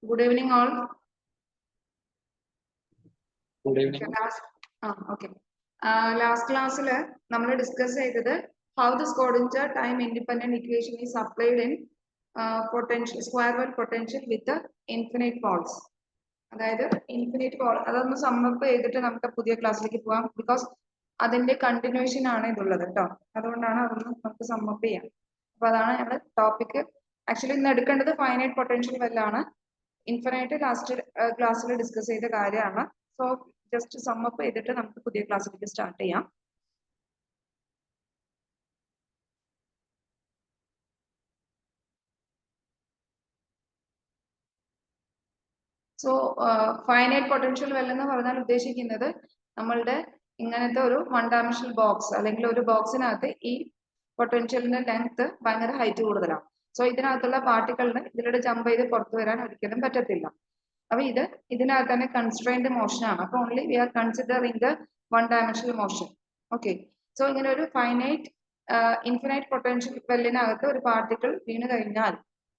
Good evening, all. Good evening. Okay. Last class, we discussed how the Schrödinger time independent equation is applied in potential square world potential with the infinite poles. അതായത് infinite Paul അതൊന്ന് sum up ചെയ്തിട്ട് നമുക്ക് പുതിയ ക്ലാസ്സിലേക്ക് പോകാം because അതിന്റെ continuation ആണ് ഇതുള്ളത് കേട്ടോ. അതുകൊണ്ടാണ് അതൊന്ന് നമുക്ക് സമ്മപ്പ് ചെയ്യാം. അപ്പൊ അതാണ് ഞങ്ങൾ ടോപ്പിക്. ആക്ച്വലി ഇന്ന് എടുക്കേണ്ടത് ഫൈനൈറ്റ് പൊട്ടൻഷ്യൽ വെല്ലാണ്. ഇൻഫിനൈറ്റ് ലാസ്റ്റ് ക്ലാസ്സിൽ ഡിസ്കസ് ചെയ്ത കാര്യമാണ്. സോ ജസ്റ്റ് സമ്മപ്പ് ചെയ്തിട്ട് നമുക്ക് പുതിയ ക്ലാസ്സിലേക്ക് സ്റ്റാർട്ട് ചെയ്യാം. സോ ഫൈനൈറ്റ് പൊട്ടൻഷ്യൽ വെൽ എന്ന് പറഞ്ഞാൽ ഉദ്ദേശിക്കുന്നത് നമ്മളുടെ ഇങ്ങനത്തെ ഒരു വൺ ഡയമെൻഷണൽ ബോക്സ് അല്ലെങ്കിൽ ഒരു ബോക്സിനകത്ത് ഈ പൊട്ടൻഷ്യലിന്റെ ലെങ്ത് ഭയങ്കര ഹൈറ്റ് കൂടുതലാണ്. സോ ഇതിനകത്തുള്ള പാർട്ടിക്കിളിന് ഇതിലൂടെ ജമ്പ് ചെയ്ത് പുറത്തു വരാൻ ഒരിക്കലും പറ്റത്തില്ല. അപ്പൊ ഇതിനകത്ത് തന്നെ കൺസ്ട്രെയിൻഡ് മോഷൻ ആണ്. അപ്പൊ only we R considering the one dimensional motion. Okay. So ഇങ്ങനെ ഒരു ഫൈനൈറ്റ് ഇൻഫിനൈറ്റ് പൊട്ടൻഷ്യൽ വെല്ലിനകത്ത് ഒരു പാർട്ടിക്കിൾ വീണ് കഴിഞ്ഞാൽ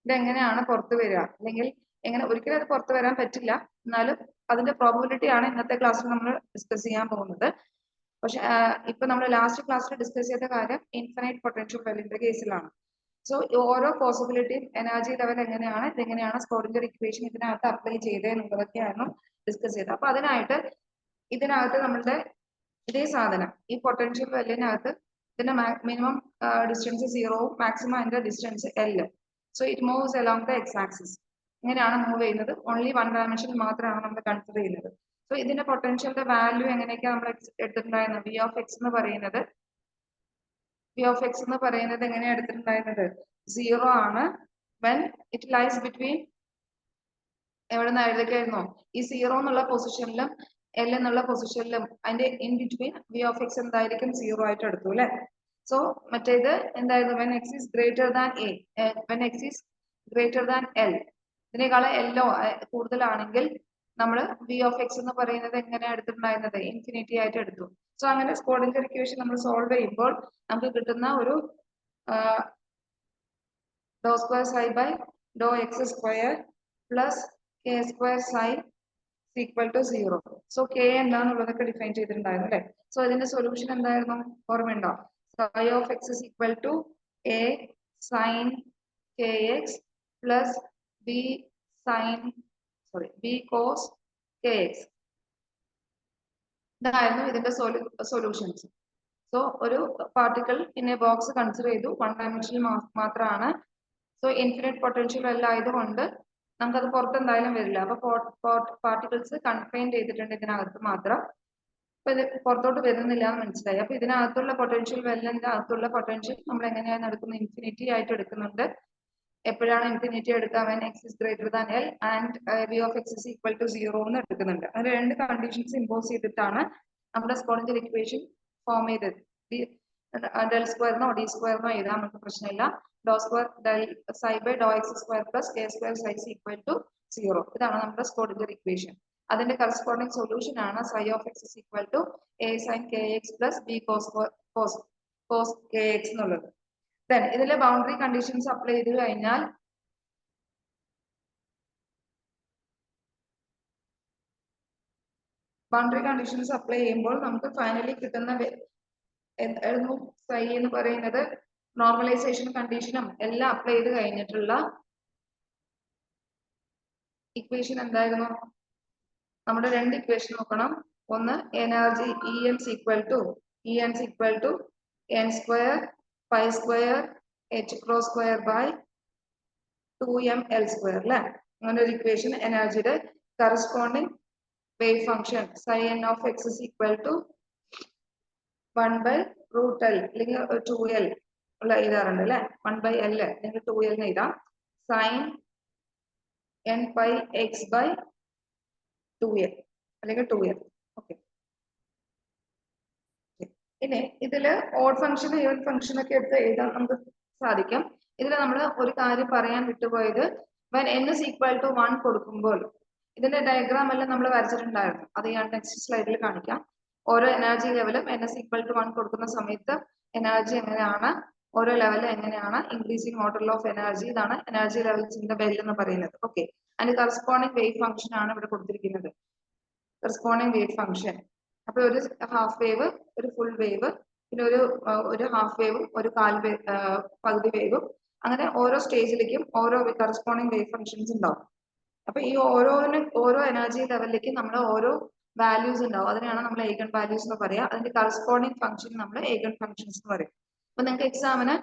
ഇതെങ്ങനെയാണ് പുറത്തു വരിക, അല്ലെങ്കിൽ എങ്ങനെ ഒരിക്കലും അത് പുറത്തു വരാൻ പറ്റില്ല, എന്നാലും അതിന്റെ പ്രോബബിലിറ്റി ആണ് ഇന്നത്തെ ക്ലാസ്സിൽ നമ്മൾ ഡിസ്കസ് ചെയ്യാൻ പോകുന്നത്. പക്ഷെ ഇപ്പൊ നമ്മൾ ലാസ്റ്റ് ക്ലാസ്സിൽ ഡിസ്കസ് ചെയ്ത കാര്യം ഇൻഫിനൈറ്റ് പൊട്ടൻഷ്യൽ വെല്ലിന്റെ കേസിലാണ്. സോ ഓരോ പോസിബിലിറ്റിയും എനർജി ലെവൽ എങ്ങനെയാണ്, ഇതെങ്ങനെയാണ് സ്ക്രോഡിംഗർ ഇക്വേഷൻ ഇതിനകത്ത് അപ്ലൈ ചെയ്തതെന്നുള്ളതൊക്കെയായിരുന്നു ഡിസ്കസ് ചെയ്തത്. അപ്പൊ അതിനായിട്ട് ഇതിനകത്ത് നമ്മളുടെ ഇതേ സാധനം ഈ പൊട്ടൻഷ്യൽ വെല്ലിനകത്ത് ഇതിന്റെ മിനിമം ഡിസ്റ്റൻസ് 0, മാക്സിമം അതിന്റെ distance L. So it moves along the X axis. ഇങ്ങനെയാണ് മൂവ് ചെയ്യുന്നത്. ഓൺലി വൺ ഡയമെൻഷൻ മാത്രമാണ് നമ്മൾ കൺസിഡർ ചെയ്യുന്നത്. സോ ഇതിന്റെ പൊട്ടൻഷ്യലിന്റെ വാല്യൂ എങ്ങനെയൊക്കെയാണ് നമ്മൾ എടുത്തിട്ടുണ്ടായിരുന്നത്? വി ഓഫ് എക്സ് എന്ന് പറയുന്നത് എങ്ങനെയാണ് എടുത്തിട്ടുണ്ടായിരുന്നത്? 0 ആണ്. വെൻ ഇറ്റ് ലൈസ് ബിറ്റ്വീൻ എവിടെ നിന്ന് എഴുതൊക്കെയായിരുന്നോ ഈ 0 എന്നുള്ള പൊസിഷനിലും L എന്നുള്ള പൊസിഷനിലും അതിന്റെ in between V of X എന്തായിരിക്കും? 0 ആയിട്ട് എടുത്തു അല്ലെ. സോ മറ്റേത് എന്തായിരുന്നു? When X is greater than A, when X is greater than L, ഇതിനേക്കാളും എല്ലോ കൂടുതലാണെങ്കിൽ നമ്മൾ വി ഓഫ് എക്സ് എന്ന് പറയുന്നത് എങ്ങനെയാണ് എടുത്തിട്ടുണ്ടായിരുന്നത്? ഇൻഫിനിറ്റി ആയിട്ട് എടുത്തു. സോ അങ്ങനെ സ്ക്രോഡിംഗർ ഇക്വേഷൻ നമ്മൾ സോൾവ് ചെയ്യുമ്പോൾ നമുക്ക് കിട്ടുന്ന ഒരു d square psi by Dr x square plus K square psi equal to 0. So k എന്താന്നുള്ളതൊക്കെ ഡിഫൈൻ ചെയ്തിട്ടുണ്ടായിരുന്നു അല്ലെ. സോ ഇതിന്റെ സൊല്യൂഷൻ എന്തായിരുന്നു? ഓർമ്മയുണ്ടോ? Psi of X is equal to A sine K x plus B cos K x. ഇതായിരുന്നു ഇതിന്റെ solutions. So ഒരു particle പിന്നെ ബോക്സ് കൺസിഡർ ചെയ്തു, വൺ ഡയമെൻഷനിൽ മാത്രമാണ്. സോ ഇൻഫിനിറ്റ് പൊട്ടൻഷ്യൽ എല്ലാം ആയതുകൊണ്ട് നമുക്കത് പുറത്ത് എന്തായാലും വരില്ല. അപ്പൊ പാർട്ടിക്കിൾസ് കൺഫൈൻ ചെയ്തിട്ടുണ്ട് ഇതിനകത്ത് മാത്രം. അപ്പൊ ഇത് പുറത്തോട്ട് വരുന്നില്ല എന്ന് മനസ്സിലായി. അപ്പൊ ഇതിനകത്തുള്ള പൊട്ടൻഷ്യൽ വെല്ലിന്റെ അകത്തുള്ള പൊട്ടൻഷ്യൽ നമ്മൾ എങ്ങനെയാണ് എടുക്കുന്നത്? ഇൻഫിനിറ്റി ആയിട്ട് എടുക്കുന്നുണ്ട്. എപ്പോഴാണ് ഇൻഫിനിറ്റി എടുക്കുക? When x is greater than L and V of X is equal to 0 എന്ന് എടുക്കുന്നുണ്ട്. അങ്ങനെ രണ്ട് കണ്ടീഷൻസ് ഇമ്പോസ് ചെയ്തിട്ടാണ് നമ്മുടെ സ്ക്രോഡിംഗർ ഇക്വേഷൻ ഫോം ചെയ്തത്. ഡെൽ സ്ക്വയറിനോ ഡി സ്ക്വയറിനോ എഴുതാൻ നമുക്ക് പ്രശ്നമില്ല. ഡോ square del psi by Dr x square plus K square psi equal to 0. ഇതാണ് നമ്മുടെ സ്ക്രോഡിംഗർ ഇക്വേഷൻ. അതിന്റെ കറസ്പോണ്ടിങ് സൊല്യൂഷൻ ആണ് psi of X is equal to A sine K x plus B cos K X എന്നുള്ളത്. Then ഇതിലെ boundary conditions apply ചെയ്ത് കഴിഞ്ഞാൽ boundary conditions apply ചെയ്യുമ്പോൾ നമുക്ക് ഫൈനലി കിട്ടുന്ന എന്തായിരുന്നു? സൈ എന്ന് പറയുന്നത് നോർമലൈസേഷൻ കണ്ടീഷനും എല്ലാം അപ്ലൈ ചെയ്ത് കഴിഞ്ഞിട്ടുള്ള ഇക്വേഷൻ എന്തായിരുന്നു? നമ്മുടെ രണ്ട് ഇക്വേഷൻ നോക്കണം. ഒന്ന് energy N equal to N square pi square H cross square by 2ml square അല്ലെ. അങ്ങനെ ഒരു ഇക്വേഷൻ. എനർജിയുടെ corresponding wave function psi N of X is equal to 1/√L അല്ലെങ്കിൽ 2L ഉള്ള എഴുതാറുണ്ട് അല്ലെ. 1/L അല്ലെങ്കിൽ 2L എന്ന് എഴുതാം. Sine n pi X by 2L അല്ലെങ്കിൽ 2L. ഓക്കെ. ഇനി ഇതില് ഓഡ് ഫംഗ്ഷൻ ഈവൻ ഫംഗ്ഷൻ ഒക്കെ എടുത്ത് എഴുതാൻ നമുക്ക് സാധിക്കും. ഇതിൽ നമ്മൾ ഒരു കാര്യം പറയാൻ വിട്ടുപോയത്, when n is equal to 1 കൊടുക്കുമ്പോൾ ഇതിന്റെ ഡയഗ്രാം എല്ലാം നമ്മൾ വരച്ചിട്ടുണ്ടായിരുന്നു. അത് ഞാൻ നെക്സ്റ്റ് സ്ലൈഡിൽ കാണിക്കാം. ഓരോ എനർജി ലെവലും n is equal to 1 കൊടുക്കുന്ന സമയത്ത് എനർജി എങ്ങനെയാണ്, ഓരോ ലെവലിൽ എങ്ങനെയാണ് ഇൻക്രീസിങ് ഓർഡർ ഓഫ് എനർജി, ഇതാണ് എനർജി ലെവൽസിന്റെ ബെൽ എന്ന് പറയുന്നത്. ഓക്കെ. അതിന്റെ കറസ്പോണ്ടിങ് വേവ് ഫംഗ്ഷൻ ആണ് ഇവിടെ കൊടുത്തിരിക്കുന്നത്. Corresponding wave function. അപ്പൊ ഒരു ഹാഫ് വേവ്, ഒരു ഫുൾ വേവ്, പിന്നെ ഒരു ഹാഫ് വേവും ഒരു പകുതി വേവും, അങ്ങനെ ഓരോ സ്റ്റേജിലേക്കും ഓരോ കറസ്പോണ്ടിങ് വേവ് ഫംഗ്ഷൻസ് ഉണ്ടാവും. അപ്പൊ ഈ ഓരോ എനർജി ലെവലിലേക്കും നമ്മൾ ഓരോ വാല്യൂസ് ഉണ്ടാവും. അതിനെയാണ് നമ്മൾ ഏഗൺ വാല്യൂസ് എന്ന് പറയാം. അതിന്റെ കറസ്പോണ്ടിങ് ഫംഗ്ഷൻ നമ്മൾ ഏഗൺ ഫംഗ്ഷൻസ് എന്ന് പറയും. അപ്പൊ നിങ്ങൾക്ക് എക്സാമിന്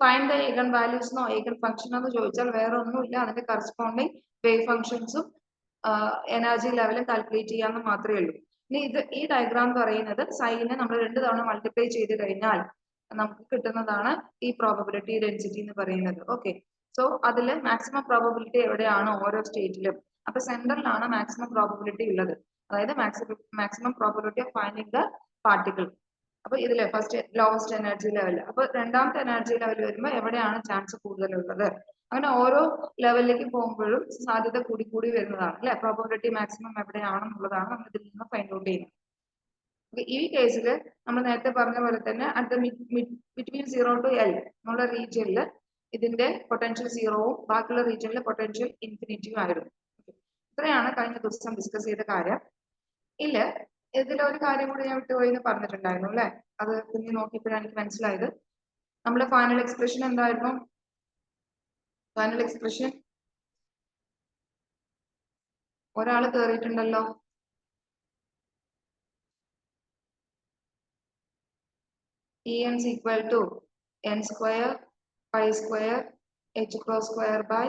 ഫൈൻഡ് ദ ഏഗൺ വാല്യൂസ് എന്നോ ഏഗൺ ഫംഗ്ഷൻ എന്ന് ചോദിച്ചാൽ വേറെ ഒന്നുമില്ല, അതിന്റെ കറസ്പോണ്ടിങ് വേവ് ഫംഗ്ഷൻസും എനർജി ലെവലും കാൽക്കുലേറ്റ് ചെയ്യാമെന്ന് മാത്രമേ ഉള്ളൂ. ഇനി ഈ ഡയഗ്രാം പറയുന്നത് സൈനെ നമ്മൾ 2 തവണ മൾട്ടിപ്ലൈ ചെയ്ത് കഴിഞ്ഞാൽ നമുക്ക് കിട്ടുന്നതാണ് ഈ പ്രോബബിലിറ്റി ഡെൻസിറ്റി എന്ന് പറയുന്നത്. ഓക്കെ, സോ അതിൽ മാക്സിമം പ്രോബബിലിറ്റി എവിടെയാണ് ഓരോ സ്റ്റേറ്റിലും. അപ്പൊ സെന്ററിലാണ് മാക്സിമം പ്രോബബിലിറ്റി ഉള്ളത്, അതായത് maximum probability of finding the particle. അപ്പൊ ഇതില് ഫസ്റ്റ് ലോവസ്റ്റ് എനർജി ലെവൽ, അപ്പൊ രണ്ടാമത്തെ എനർജി ലെവൽ വരുമ്പോൾ എവിടെയാണ് ചാൻസ് കൂടുതലുള്ളത്. അങ്ങനെ ഓരോ ലെവലിലേക്ക് പോകുമ്പോഴും സാധ്യത കൂടി വരുന്നതാണ് അല്ലെ. പ്രോബബിലിറ്റി മാക്സിമം എവിടെയാണെന്നുള്ളതാണ് നമ്മൾ ഇതിൽ നിന്ന് ഫൈൻഡ് ഔട്ട് ചെയ്യുന്നത്. ഈ കേസിൽ നമ്മൾ നേരത്തെ പറഞ്ഞ പോലെ തന്നെ അറ്റ് ബിറ്റ്വീൻ 0 to L എന്നുള്ള റീജിയനിൽ ഇതിന്റെ പൊട്ടൻഷ്യൽ 0വും ബാക്കിയുള്ള റീജിയനിൽ പൊട്ടൻഷ്യൽ ഇൻഫിനിറ്റിയും ആയിരുന്നു. ഇത്രയാണ് കഴിഞ്ഞ ദിവസം ഡിസ്കസ് ചെയ്ത കാര്യം. ഇതിലൊരു കാര്യം കൂടി ഞാൻ വിട്ടുപോയി എന്ന് പറഞ്ഞിട്ടുണ്ടായിരുന്നു അല്ലെ. അത് കുഞ്ഞ് നോക്കിയപ്പോഴാണ് എനിക്ക് മനസ്സിലായത്. നമ്മുടെ ഫൈനൽ എക്സ്പ്രഷൻ എന്തായിരുന്നു? ഫൈനൽ എക്സ്പ്രഷൻ ഒരാൾ കേറിയിട്ടുണ്ടല്ലോ. En is equal to n square pi square h cross square by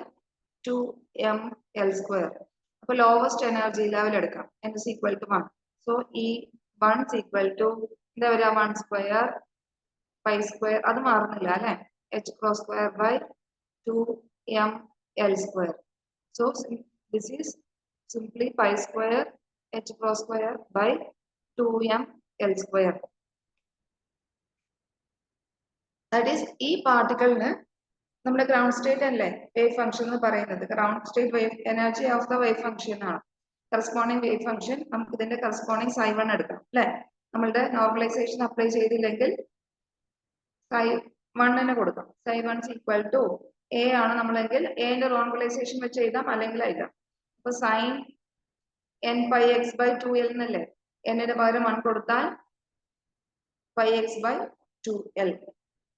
2ml square. അപ്പോൾ ലോവസ്റ്റ് എനർജി ലെവൽ എടുക്കാം. n is equal to 1. So E1 is equal to എന്താ വരിക? 1 square pi square, അത് മാറുന്നില്ല അല്ലെ, h cross square by 2ml square. So this is simply pi square h cross square by 2ml square. That is, ഈ പാർട്ടിക്കിളിന് നമ്മുടെ ground state അല്ലേ wave function എന്ന് പറയുന്നത്. Ground state wave energy of the wave function ആണ് corresponding wave function. നമുക്ക് ഇതിന്റെ corresponding ψ1 എടുക്കാം അല്ലെ. നമ്മളുടെ നോർമലൈസേഷൻ അപ്ലൈ ചെയ്തില്ലെങ്കിൽ ψ1 കൊടുക്കാം. ψ1 is equal to a ആണ് നമ്മളെങ്കിൽ എന്റെ നോർമലൈസേഷൻ വെച്ച് എഴുതാം, അല്ലെങ്കിൽ എഴുതാം. അപ്പൊ sign n pi x by 2l എന്നല്ലേ, എന്നിന്റെ പകരം 1 കൊടുത്താൽ pi x by 2l.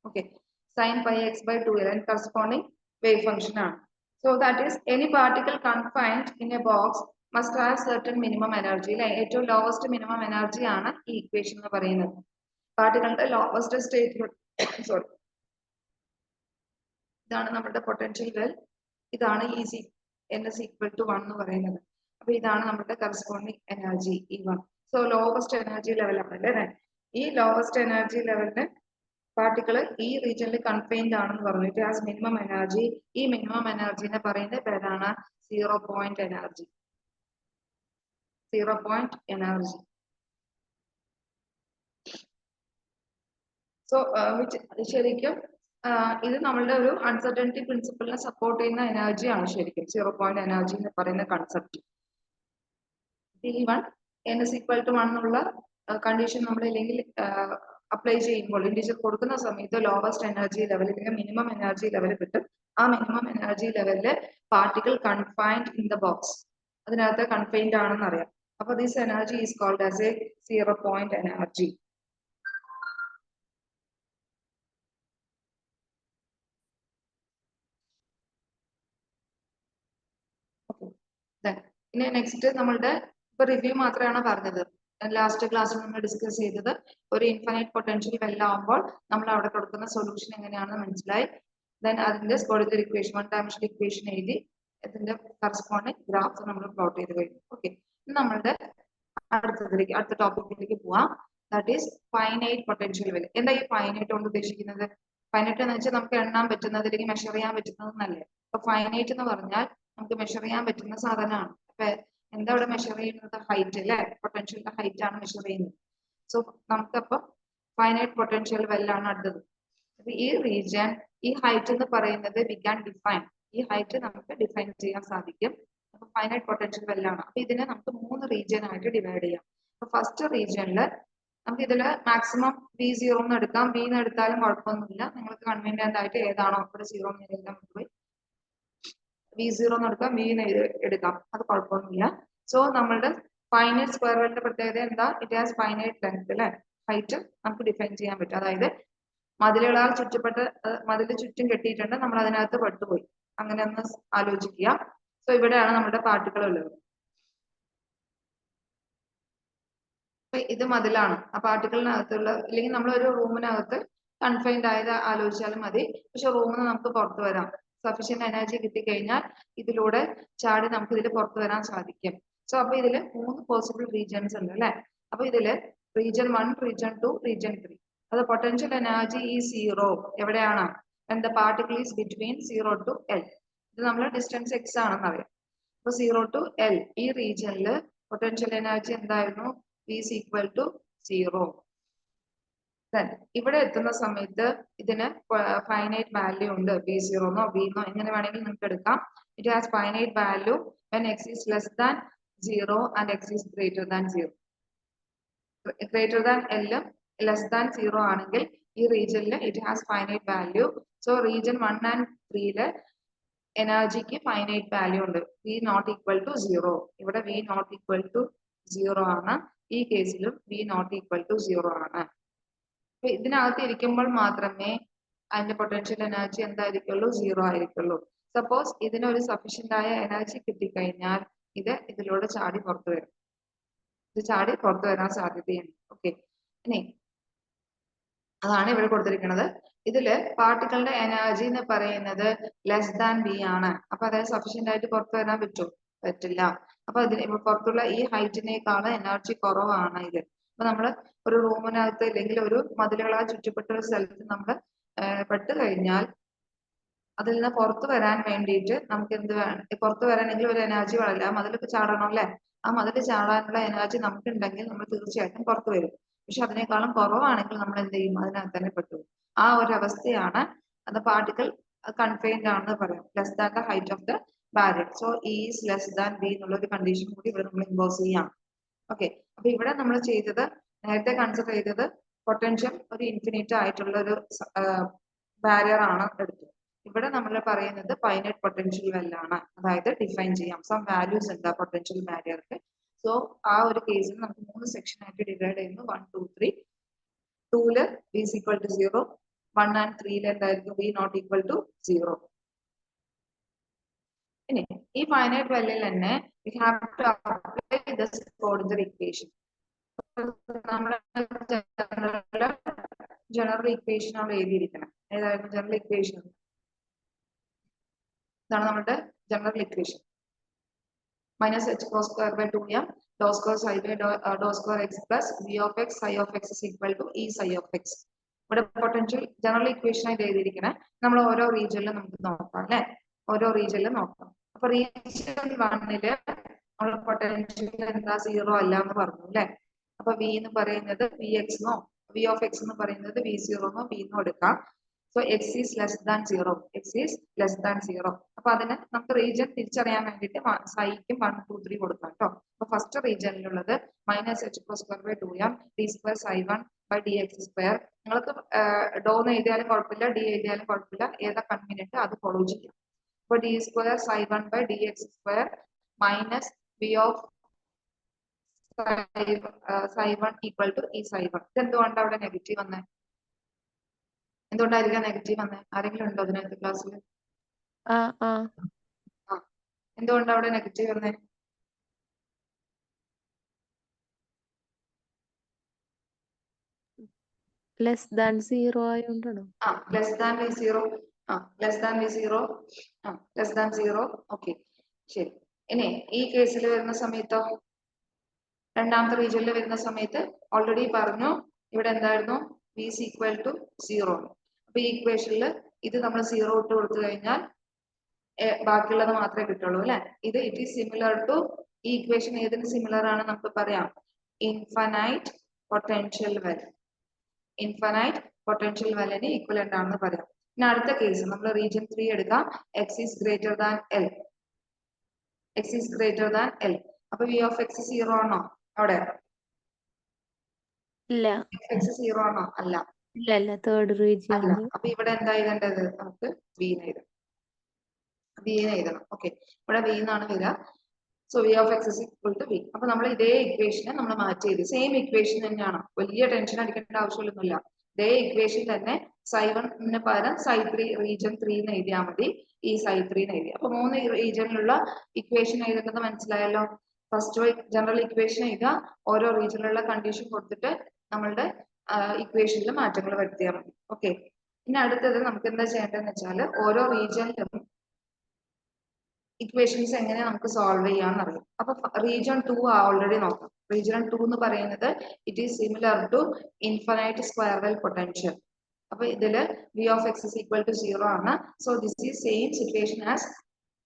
Okay, sin pi x by 2l and corresponding wave function ആണ്. So that is, any particle confined in a box must have certain minimum energy. ഏറ്റവും lowest minimum energy ആണ് ഈ equation എന്ന് പറയുന്നത്. പാർട്ടികളുടെ lowest state sorry ഇതാണ് നമ്മുടെ potential well, ഇതാണ് n is equal to 1 എന്ന് പറയുന്നത്. അപ്പൊ ഇതാണ് നമ്മുടെ corresponding energy E1. So lowest energy level ആണ് അല്ലേ. ഈ ലോവസ്റ്റ് എനർജി ലെവലിന് പാർട്ടിക്കിൾ ഈ റീജിയനിൽ കൺഫൈൻഡ് ആണെന്ന് പറഞ്ഞു. It has minimum energy. ഈ മിനിമം എനർജിനെ പറയുന്ന പേരാണ് zero point energy. Zero point energy. So ശരിക്കും ഇത് നമ്മളുടെ ഒരു അൺസർട്ടനിറ്റി പ്രിൻസിപ്പിളിനെ സപ്പോർട്ട് ചെയ്യുന്ന എനർജിയാണ് ശരിക്കും സീറോ പോയിന്റ് എനർജി എന്ന് പറയുന്ന concept. T1 n is equal to 1 എന്നുള്ള കണ്ടീഷൻ നമ്മൾ ഇല്ലെങ്കിൽ അപ്ലൈ ചെയ്യുമ്പോൾ ഇൻഡിജർ കൊടുക്കുന്ന സമയത്ത് ലോവസ്റ്റ് എനർജി ലെവൽ അല്ലെങ്കിൽ മിനിമം എനർജി ലെവൽ കിട്ടും. ആ മിനിമം എനർജി ലെവലില് particle confined in the box, അതിനകത്ത് കൺഫൈൻഡ് ആണെന്ന് അറിയാം. അപ്പൊ this energy is called as a zero point energy. ഇനി നെക്സ്റ്റ് നമ്മളുടെ ഇപ്പൊ റിവ്യൂ മാത്രമാണ് പറഞ്ഞത്. ലാസ്റ്റ് ക്ലാസ്സിൽ നമ്മൾ ഡിസ്കസ് ചെയ്തത് ഒരു ഇൻഫൈനൈറ്റ് പൊട്ടൻഷ്യൽ വെല്ലാവുമ്പോൾ നമ്മൾ അവിടെ കൊടുക്കുന്ന സൊല്യൂഷൻ എങ്ങനെയാണെന്ന് മനസ്സിലായി. ദെൻ അതിന്റെ സ്കോഡിയർ ഇക്വേഷൻ, വൺ ഡയമെൻഷണൽ ഇക്വേഷൻ എഴുതി അതിന്റെ കറസ്പോണ്ടിങ് ഗ്രാഫ് നമ്മൾ പ്ലോട്ട് ചെയ്ത് കഴിഞ്ഞു. ഓക്കെ, നമ്മളുടെ അടുത്ത ടോപ്പിക്കിലേക്ക് പോവാം. That is finite potential well. എന്താ ഈ ഫൈനൈറ്റ് കൊണ്ട് ഉദ്ദേശിക്കുന്നത്? ഫൈനൈറ്റ് എന്ന് വെച്ചാൽ നമുക്ക് എണ്ണാൻ പറ്റുന്നത് അല്ലെങ്കിൽ മെഷർ ചെയ്യാൻ പറ്റുന്നതെന്നല്ലേ. അപ്പൊ ഫൈനൈറ്റ് എന്ന് പറഞ്ഞാൽ നമുക്ക് മെഷർ ചെയ്യാൻ പറ്റുന്ന സാധനമാണ്. അപ്പൊ എന്താ ഇവിടെ മെഷർ ചെയ്യുന്നത്? ഹൈറ്റ് അല്ലെ, പൊട്ടൻഷ്യലിന്റെ ഹൈറ്റ് ആണ് മെഷർ ചെയ്യുന്നത്. സോ നമുക്കപ്പം ഫൈനൈറ്റ് പൊട്ടൻഷ്യൽ വെല്ലാണ് അടുത്തത്. അപ്പൊ ഈ റീജിയൻ, ഈ ഹൈറ്റ് എന്ന് പറയുന്നത് വി ക്യാൻ ഡിഫൈൻ. ഈ ഹൈറ്റ് നമുക്ക് ഡിഫൈൻ ചെയ്യാൻ സാധിക്കും. അപ്പൊ ഫൈനൈറ്റ് പൊട്ടൻഷ്യൽ വെല്ലാണ്. അപ്പൊ ഇതിനെ നമുക്ക് 3 റീജിയൻ ആയിട്ട് ഡിവൈഡ് ചെയ്യാം. അപ്പൊ ഫസ്റ്റ് റീജിയനിൽ നമുക്ക് ഇതില് മാക്സിമം V0 എന്ന് എടുക്കാം. V എന്ന് എടുത്താലും കുഴപ്പമൊന്നുമില്ല, നിങ്ങൾക്ക് കൺവീനിയന്റ് ആയിട്ട് ഏതാണോ ഇവിടെ 0 എന്ന് എഴുതാൻ പോയി. V0 എന്ന് എടുക്കാം, V എടുക്കാം, അത് കുഴപ്പമൊന്നുമില്ല. സോ നമ്മളുടെ ഫൈനൈറ്റ് സ്ക്വയർ വേവിന്റെ പ്രത്യേകത എന്താ? ഇറ്റ് ഹാസ് ഫൈനൈറ്റ് ലെങ്ത് അല്ലെ, ഹൈറ്റ് നമുക്ക് ഡിഫൈൻ ചെയ്യാൻ പറ്റും. അതായത് മതിലുകളാൽ ചുറ്റപ്പെട്ട് മതിൽ ചുറ്റും കെട്ടിയിട്ടുണ്ട്, നമ്മൾ അതിനകത്ത് പെട്ടുപോയി, അങ്ങനെ ഒന്ന് ആലോചിക്കുക. സോ ഇവിടെയാണ് നമ്മുടെ പാർട്ടിക്കിൾ ഉള്ളത്. ഇത് മതിലാണ്, ആ പാർട്ടിക്കിളിനകത്തുള്ള, അല്ലെങ്കിൽ നമ്മൾ ഒരു റൂമിനകത്ത് കൺഫൈൻഡ് ആയത് ആലോചിച്ചാലും മതി. പക്ഷെ റൂമിൽ നിന്ന് നമുക്ക് പുറത്തു വരാം, സഫീഷ്യന്റ് എനർജി കിട്ടിക്കഴിഞ്ഞാൽ ഇതിലൂടെ ചാടി നമുക്ക് ഇതിൽ പുറത്തു വരാൻ സാധിക്കും. സോ അപ്പൊ ഇതില് 3 പോസിബിൾ റീജിയൻസ് ഉണ്ട് അല്ലെ. അപ്പൊ ഇതില് റീജിയൻ 1, റീജിയൻ 2, റീജിയൻ 3. അത് പൊട്ടൻഷ്യൽ എനർജി ഈ 0 എവിടെയാണ്? when the particle is between 0 to L. ഇത് നമ്മൾ ഡിസ്റ്റൻസ് x ആണെന്ന് അറിയാം. അപ്പൊ 0 to L ഈ റീജിയനിൽ പൊട്ടൻഷ്യൽ എനർജി എന്തായിരുന്നു? V is equal to 0. Then ഇവിടെ എത്തുന്ന സമയത്ത് ഇതിന് ഫൈനൈറ്റ് വാല്യൂ ഉണ്ട്, V0 എന്നോ V എന്നോ എങ്ങനെ വേണമെങ്കിൽ നിങ്ങൾക്ക് എടുക്കാം. It has finite value when x is less than 0 and x is greater than 0. greater than L less than 0 ആണെങ്കിൽ ഈ റീജിയനിൽ it has finite value. So region 1 and 3 എനർജിക്ക് ഫൈനൈറ്റ് വാല്യൂ ഉണ്ട്, V not equal to 0. ഇവിടെ V not equal to 0 ആണ്, ഈ കേസിലും V not equal to 0 ആണ്. ഇതിനകത്ത് ഇരിക്കുമ്പോൾ മാത്രമേ അതിന്റെ പൊട്ടൻഷ്യൽ എനർജി എന്തായിരിക്കുള്ളൂ? 0 ആയിരിക്കുള്ളൂ. സപ്പോസ് ഇതിനൊരു സഫീഷ്യന്റ് ആയ എനർജി കിട്ടിക്കഴിഞ്ഞാൽ ഇത് ഇതിലൂടെ ചാടി പുറത്തു വരും, ഇത് ചാടി പുറത്തു വരാൻ സാധ്യതയുണ്ട്. ഓക്കെ, ഇനി അതാണ് ഇവിടെ കൊടുത്തിരിക്കുന്നത്. ഇതില് പാർട്ടിക്കളുടെ എനർജി എന്ന് പറയുന്നത് ലെസ് ദാൻ V ആണ്. അപ്പൊ അതായത് സഫീഷ്യന്റ് ആയിട്ട് പുറത്തു വരാൻ പറ്റുമോ? പറ്റില്ല. അപ്പൊ ഇതിന് പുറത്തുള്ള ഈ ഹൈറ്റിനേക്കാൾ എനർജി കുറവാണ് ഇത്. അപ്പൊ നമ്മള് ഒരു റൂമിനകത്ത് അല്ലെങ്കിൽ ഒരു മതിലുകളാൽ ചുറ്റപ്പെട്ട ഒരു സ്ഥലത്ത് നമ്മൾ പെട്ട് കഴിഞ്ഞാൽ അതിൽ നിന്ന് പുറത്തു വരാൻ വേണ്ടിയിട്ട് നമുക്ക് എന്ത് വേണം? പുറത്തു വരാനെങ്കിൽ ഒരു എനർജി വളരില്ല, മതിലൊക്കെ ചാടണം അല്ലെ. ആ മതിൽ ചാടാനുള്ള എനർജി നമുക്ക് ഉണ്ടെങ്കിൽ നമ്മൾ തീർച്ചയായിട്ടും പുറത്തു വരും. പക്ഷെ അതിനേക്കാളും കുറവാണെങ്കിൽ നമ്മൾ എന്ത് ചെയ്യും? അതിനകത്ത് തന്നെ പെട്ടു. ആ ഒരു അവസ്ഥയാണ് അത് പാർട്ടിക്കിൾ കൺഫൈൻഡ് ആണെന്ന് പറയാം, less than the height of the barrier. So E is less than V എന്നുള്ള ഒരു കണ്ടീഷൻ കൂടി ഇവിടെ നമ്മൾ ഇമ്പോസ് ചെയ്യാം. ഓക്കെ, അപ്പൊ ഇവിടെ നമ്മൾ ചെയ്തത്, നേരത്തെ കൺസിഡർ ചെയ്തത് പൊട്ടൻഷ്യൽ ഒരു ഇൻഫിനിറ്റ് ആയിട്ടുള്ള ഒരു ബാരിയർ ആണ് എടുത്തത്. ഇവിടെ നമ്മൾ പറയുന്നത് ഫൈനൈറ്റ് പൊട്ടൻഷ്യൽ വെല്ലാണ്, അതായത് ഡിഫൈൻ ചെയ്യാം, സം വാല്യൂസ് ഉണ്ട് പൊട്ടൻഷ്യൽ ബാരിയർക്ക്. സോ ആ ഒരു കേസിൽ നമുക്ക് 3 സെക്ഷൻ ആയിട്ട് ഡിവൈഡ് ചെയ്യുന്നു, 1, 2, 3. 2 V is equal to 0, 1 and 3 എന്തായിരിക്കും? V not equal to 0. ഇനി ഈ ഫൈനൈറ്റ് വാല്യൂൽ തന്നെ we have to apply the Schrodinger equation. നമ്മുടെ ജനറൽ ഇക്വേഷൻ ആണ് എഴുതിയിരിക്കണം. ഏതായിരുന്നു ജനറൽ ഇക്വേഷൻ? ഇതാണ് നമ്മുടെ general equation. -h cos square by 2m dou square psi by dou square x plus v of x psi of x is equal to E psi of x. ഇവിടെ potential general equation ആയിട്ട് എഴുതിയിരിക്കണം. നമ്മൾ ഓരോ റീജിയനിലും നമുക്ക് നോക്കാം അല്ലെ, ഓരോ റീജിയനിലും നോക്കാം. അപ്പൊ റീജിയൻ 1 നമ്മൾ പൊട്ടൻഷ്യൽ എന്താ? 0 അല്ല എന്ന് പറഞ്ഞു അല്ലെ. അപ്പൊ V എന്ന് പറയുന്നത് Vx എന്നോ V of x എന്ന് പറയുന്നത് V0 എന്നോ V എന്നോ എടുക്കാം. So x is less than 0, x is less than 0. അപ്പൊ അതിന് നമുക്ക് റീജിയൻ തിരിച്ചറിയാൻ വേണ്ടിയിട്ട് സൈക്കും 1, 2, 3 കൊടുക്കാം കേട്ടോ. അപ്പൊ first റീജിയനിലുള്ളത് -h cos square by 2m d square psi 1 by dx square. നിങ്ങൾക്ക് ഡോ എന്ന് എഴുതിയാലും കുഴപ്പമില്ല, ഡി എഴുതിയാലും കുഴപ്പമില്ല, ഏതാ കൺവീനിയന്റ് അത് ഫോളോ ചെയ്യാം. അപ്പൊ d square psi 1 by dx square minus v of psi 1 equal to E psi 1. ഇതെന്തുകൊണ്ടാണ് അവിടെ നെഗറ്റീവ് വന്നേ? എന്തുകൊണ്ടായിരിക്കാം നെഗറ്റീവ് വന്നേ? ആരെങ്കിലും ഉണ്ടോ അതിനകത്ത് ക്ലാസ്സിൽ? എന്തുകൊണ്ടാണ് അവിടെ നെഗറ്റീവ് വന്നേ? ലെസ് ദാൻ 0 ആയതുകൊണ്ടാണോ? Less than V0. Less than V0. Less than 0. Okay, ശരി. ഇനി ഈ കേസിൽ വരുന്ന സമയത്തോ, രണ്ടാമത്തെ റീജിയനിൽ വരുന്ന സമയത്ത് ഓൾറെഡി പറഞ്ഞു ഇവിടെ എന്തായിരുന്നു? V is equal to 0. അപ്പൊ ഈ ഇക്വേഷനിൽ ഇത് നമ്മൾ 0 ഇട്ട് കൊടുത്തു കഴിഞ്ഞാൽ ബാക്കിയുള്ളത് മാത്രമേ കിട്ടുള്ളൂ അല്ലെ. ഇത് ഇറ്റ് ഈസ് സിമിലർ ടു, ഈ ഇക്വേഷൻ ഏതിന് സിമിലർ ആണ്? നമുക്ക് പറയാം infinite potential well. Infinite potential വെല്ലിന് ഈക്വലന്റ് ആണെന്ന് പറയാം. ഇനി അടുത്ത കേസ് നമ്മൾ റീജിയൻ 3 എടുക്കാം. x is greater than L. x is greater than L. അപ്പൊ V of x 0 ആണോ അവിടെ? ഇല്ല. x 0 ആണോ? അല്ല. ഇല്ല, തേർഡ് റീജിയൻ. അപ്പൊ ഇവിടെ എന്താ എഴുതേണ്ടത്? നമുക്ക് V എഴുതാം. വി എന്ന് എഴുതണം. ഓക്കെ, ഇവിടെ വി എന്നാണ് വരിക. So V of X is equal to V. അപ്പൊ നമ്മൾ ഇതേ ഇക്വേഷനെ നമ്മൾ മാറ്റി എഴുതി. സെയിം ഇക്വേഷൻ തന്നെയാണ്, വലിയ ടെൻഷൻ അടിക്കേണ്ട ആവശ്യമൊന്നുമില്ല. ഇതേ ഇക്വേഷൻ തന്നെ ψ1 പകരം ψ3 റീജിയൻ 3 എന്ന് എഴുതിയാൽ മതി. ഈ ψ3 എന്ന് എഴുതി. അപ്പൊ 3 റീജിയനിലുള്ള ഇക്വേഷൻ എഴുതുന്നത് മനസ്സിലായല്ലോ. ഫസ്റ്റ് ജനറൽ ഇക്വേഷൻ എഴുതുക, ഓരോ റീജിയനിലുള്ള കണ്ടീഷൻ കൊടുത്തിട്ട് നമ്മളുടെ ഇക്വേഷനിൽ മാറ്റങ്ങൾ വരുത്തിയാൽ മതി. ഓക്കെ, ഇനി അടുത്തത് നമുക്ക് എന്താ ചെയ്യേണ്ടതെന്ന് വെച്ചാൽ ഓരോ റീജിയനിലും ഇക്വേഷൻസ് എങ്ങനെ നമുക്ക് സോൾവ് ചെയ്യാന്ന് അറിയാം. അപ്പൊ റീജിയൻ 2 ഓൾറെഡി നോക്കാം. റീജിയൻ 2 എന്ന് പറയുന്നത് it is similar to infinite square well potential. അപ്പൊ ഇതില് V of X is equal to 0 ആണ്. So this is same situation as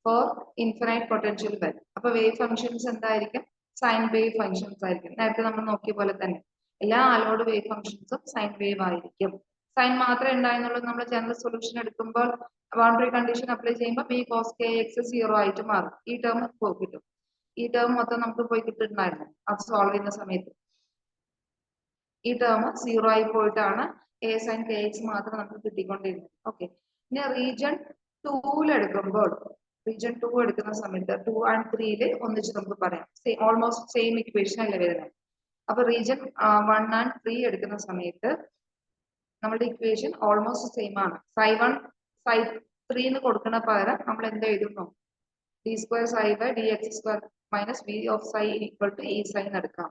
for infinite potential well. അപ്പൊ വേവ് ഫംഗ്ഷൻസ് എന്തായിരിക്കും? സൈൻ വേവ് ഫംഗ്ഷൻസ് ആയിരിക്കും. നേരത്തെ നമ്മൾ നോക്കിയ പോലെ തന്നെ എല്ലാ അലോഡ് വേവ് ഫംഗ്ഷൻസും സൈൻ വേവ് ആയിരിക്കും. സൈൻ മാത്രമേ ഉണ്ടായിരുന്നുള്ളൂ. നമ്മൾ ജനറൽ സൊല്യൂഷൻ എടുക്കുമ്പോൾ ബൗണ്ടറി കണ്ടീഷൻ അപ്ലൈ ചെയ്യുമ്പോൾ ബി കോസ് കെ എക്സ് 0 ആയിട്ട് മാറും. ഈ ടേം പോയി കിട്ടും. ഈ ടേം മൊത്തം നമുക്ക് പോയി കിട്ടുന്നുണ്ടായിരുന്നു അത് സോൾവ് ചെയ്യുന്ന സമയത്ത്. ഈ ടേം 0 ആയി പോയിട്ടാണ് എ സൈൻ കെ എക്സ് മാത്രം നമുക്ക് കിട്ടിക്കൊണ്ടിരുന്നത്. ഓക്കെ, ഇനി റീജിയൻ 2 എടുക്കുമ്പോൾ റീജിയൻ 2 എടുക്കുന്ന സമയത്ത് 2 and 3 ഒന്നിച്ച് നമുക്ക് പറയാം. ഓൾമോസ്റ്റ് സെയിം ഇക്വേഷൻ അല്ലേ വരുന്നത്. അപ്പൊ റീജിയൻ 1 and 3 എടുക്കുന്ന സമയത്ത് നമ്മുടെ ഇക്വേഷൻ ഓൾമോസ്റ്റ് സെയിം ആണ്. ψ1 ψ3 എന്ന് കൊടുക്കുന്ന പകരം നമ്മൾ എന്ത് എഴുതുന്നു? D square psi by D X square minus V of psi equal to E sine എടുക്കാം.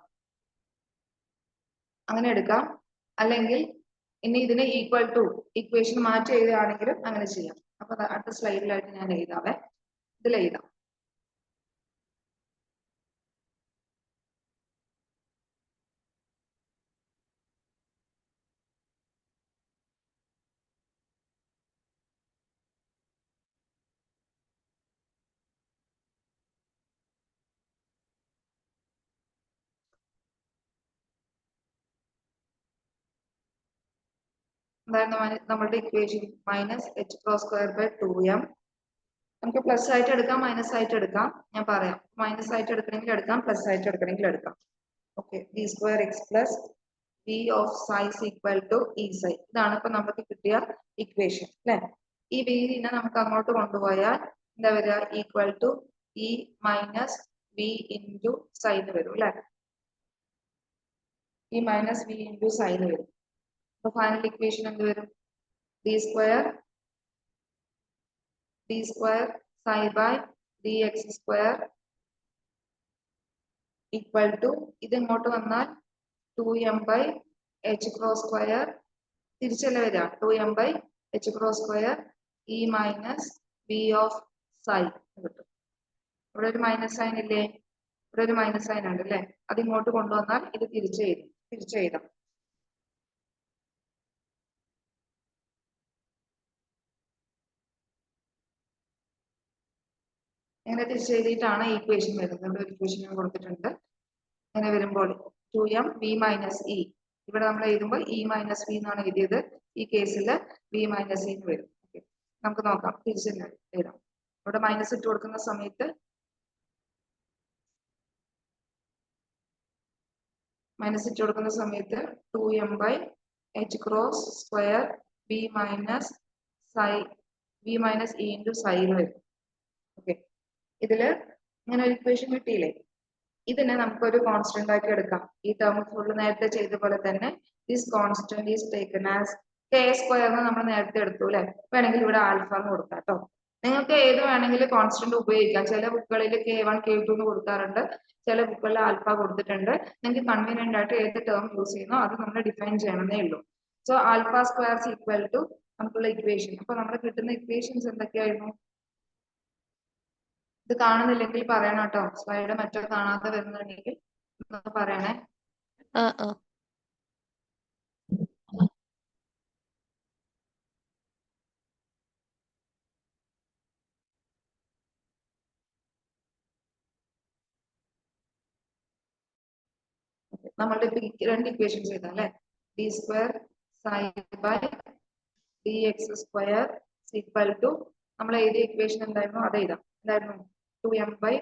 അങ്ങനെ എടുക്കാം. അല്ലെങ്കിൽ ഇനി ഇതിനെ ഈക്വൽ ടു ഇക്വേഷൻ മാറ്റി എഴുതുകയാണെങ്കിലും അങ്ങനെ ചെയ്യാം. അപ്പൊ അടുത്ത സ്ലൈഡിലായിട്ട് ഞാൻ എഴുതാവേ. ഇതിൽ എഴുതാം. നമ്മളുടെ equation minus H cross square by 2m. നമുക്ക് പ്ലസ് ആയിട്ട് എടുക്കാം, മൈനസ് ആയിട്ട് എടുക്കാം. ഞാൻ പറയാം, മൈനസ് ആയിട്ട് എടുക്കണമെങ്കിൽ എടുക്കാം, പ്ലസ് ആയിട്ട് എടുക്കണമെങ്കിൽ എടുക്കാം. Okay, B square x plus V of psis equal to E psi. ഇതാണ് ഇപ്പൊ നമുക്ക് കിട്ടിയ ഇക്വേഷൻ അല്ലെ. ഈ വിനെ നമുക്ക് അങ്ങോട്ട് കൊണ്ടുപോയാൽ എന്താ വരിക? Equal to E minus V into സൈന് വരും അല്ലെ. ഈ മൈനസ് വി ഇൻറ്റു സൈന് വരും. അപ്പൊ ഫൈനൽ ഇക്വേഷൻ എന്ത് വരും? D square psi by D X square equal to ഇത് ഇങ്ങോട്ട് വന്നാൽ 2m by H cross square തിരിച്ചല്ലേ വരിക? 2m by H cross square E minus V of psi കിട്ടും. ഇവിടെ ഒരു മൈനസ് സൈൻ ഇല്ലേ? ഇവിടെ ഒരു മൈനസ് സൈൻ ഉണ്ട് അല്ലേ. അത് ഇങ്ങോട്ട് കൊണ്ടുവന്നാൽ ഇത് തിരിച്ചെഴുതാം. ഇങ്ങനെ തിരിച്ചെഴുതിയിട്ടാണ് ഈക്വേഷൻ വരുന്നത്. ഇവിടെ ഒരു ഇക്വേഷൻ കൊടുത്തിട്ടുണ്ട്. ഇങ്ങനെ വരുമ്പോൾ 2m v മൈനസ് ഇ. ഇവിടെ നമ്മൾ എഴുതുമ്പോൾ ഇ മൈനസ് വി എന്നാണ് എഴുതിയത്. ഈ കേസിൽ വി മൈനസ് ഇ വരും. നമുക്ക് നോക്കാം, തിരിച്ച് എഴുതാം. ഇവിടെ മൈനസ് ഇട്ട് കൊടുക്കുന്ന സമയത്ത് മൈനസ് ഇട്ട് കൊടുക്കുന്ന സമയത്ത് 2m by H cross square V minus E into psi വരും. ഓക്കെ, ഇതില് ഇങ്ങനെ ഒരു ഇക്വേഷൻ കിട്ടിയില്ലേ? ഇതിനെ നമുക്കൊരു കോൺസ്റ്റന്റ് ആക്കി എടുക്കാം. ഈ ടേം ഫുള്ള് നേരത്തെ ചെയ്ത പോലെ തന്നെ this constant is taken as K square നമ്മൾ നേരത്തെ എടുത്തു അല്ലെ. വേണമെങ്കിൽ ഇവിടെ ആൽഫ എന്ന് കൊടുക്കാം കേട്ടോ. നിങ്ങൾക്ക് ഏത് വേണമെങ്കിലും കോൺസ്റ്റന്റ് ഉപയോഗിക്കാം. ചില ബുക്കുകളിൽ K1 K2 എന്ന് കൊടുക്കാറുണ്ട്, ചില ബുക്കുകളിൽ ആൽഫ കൊടുത്തിട്ടുണ്ട്. നിങ്ങൾക്ക് കൺവീനിയന്റ് ആയിട്ട് ഏത് ടേം യൂസ് ചെയ്യുന്നോ അത് നമ്മൾ ഡിഫൈൻ ചെയ്യണമെന്നേ ഉള്ളൂ. So alpha square equal to നമുക്കുള്ള ഇക്വേഷൻ. അപ്പൊ നമ്മൾ കിട്ടുന്ന ഇക്വേഷൻസ് എന്തൊക്കെയായിരുന്നു? ഇത് കാണുന്നില്ലെങ്കിൽ പറയണം കേട്ടോ. സ്ലൈഡ് മറ്റോ കാണാതെ വരുന്നുണ്ടെങ്കിൽ പറയണേ. നമ്മളുടെ രണ്ട് ഇക്വേഷൻസ് എഴുതാം അല്ലെ. D square psi by D X square equal to നമ്മൾ എഴുതിയ ഇക്വേഷൻ എന്തായിരുന്നു? അത് എഴുതാം. എന്തായിരുന്നു? 2m by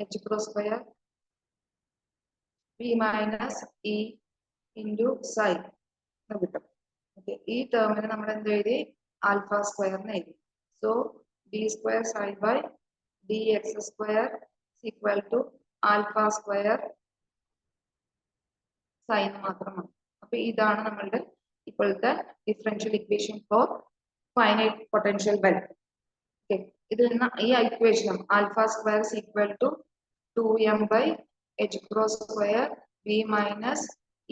H cross square V minus E into psi എന്ന് കിട്ടും. ഓക്കെ, ഈ ടേമിന് നമ്മൾ എന്ത് എഴുതി? ആൽഫ സ്ക്വയർ എന്ന് എഴുതി. So d square psi by dx square is equal to alpha square psi എന്ന് മാത്രമാണ്. അപ്പൊ ഇതാണ് നമ്മളുടെ ഇപ്പോഴത്തെ differential equation for finite potential well. Okay, ഇതിൽ നിന്ന് ഈ equation alpha square is equal to 2m by h cross square v minus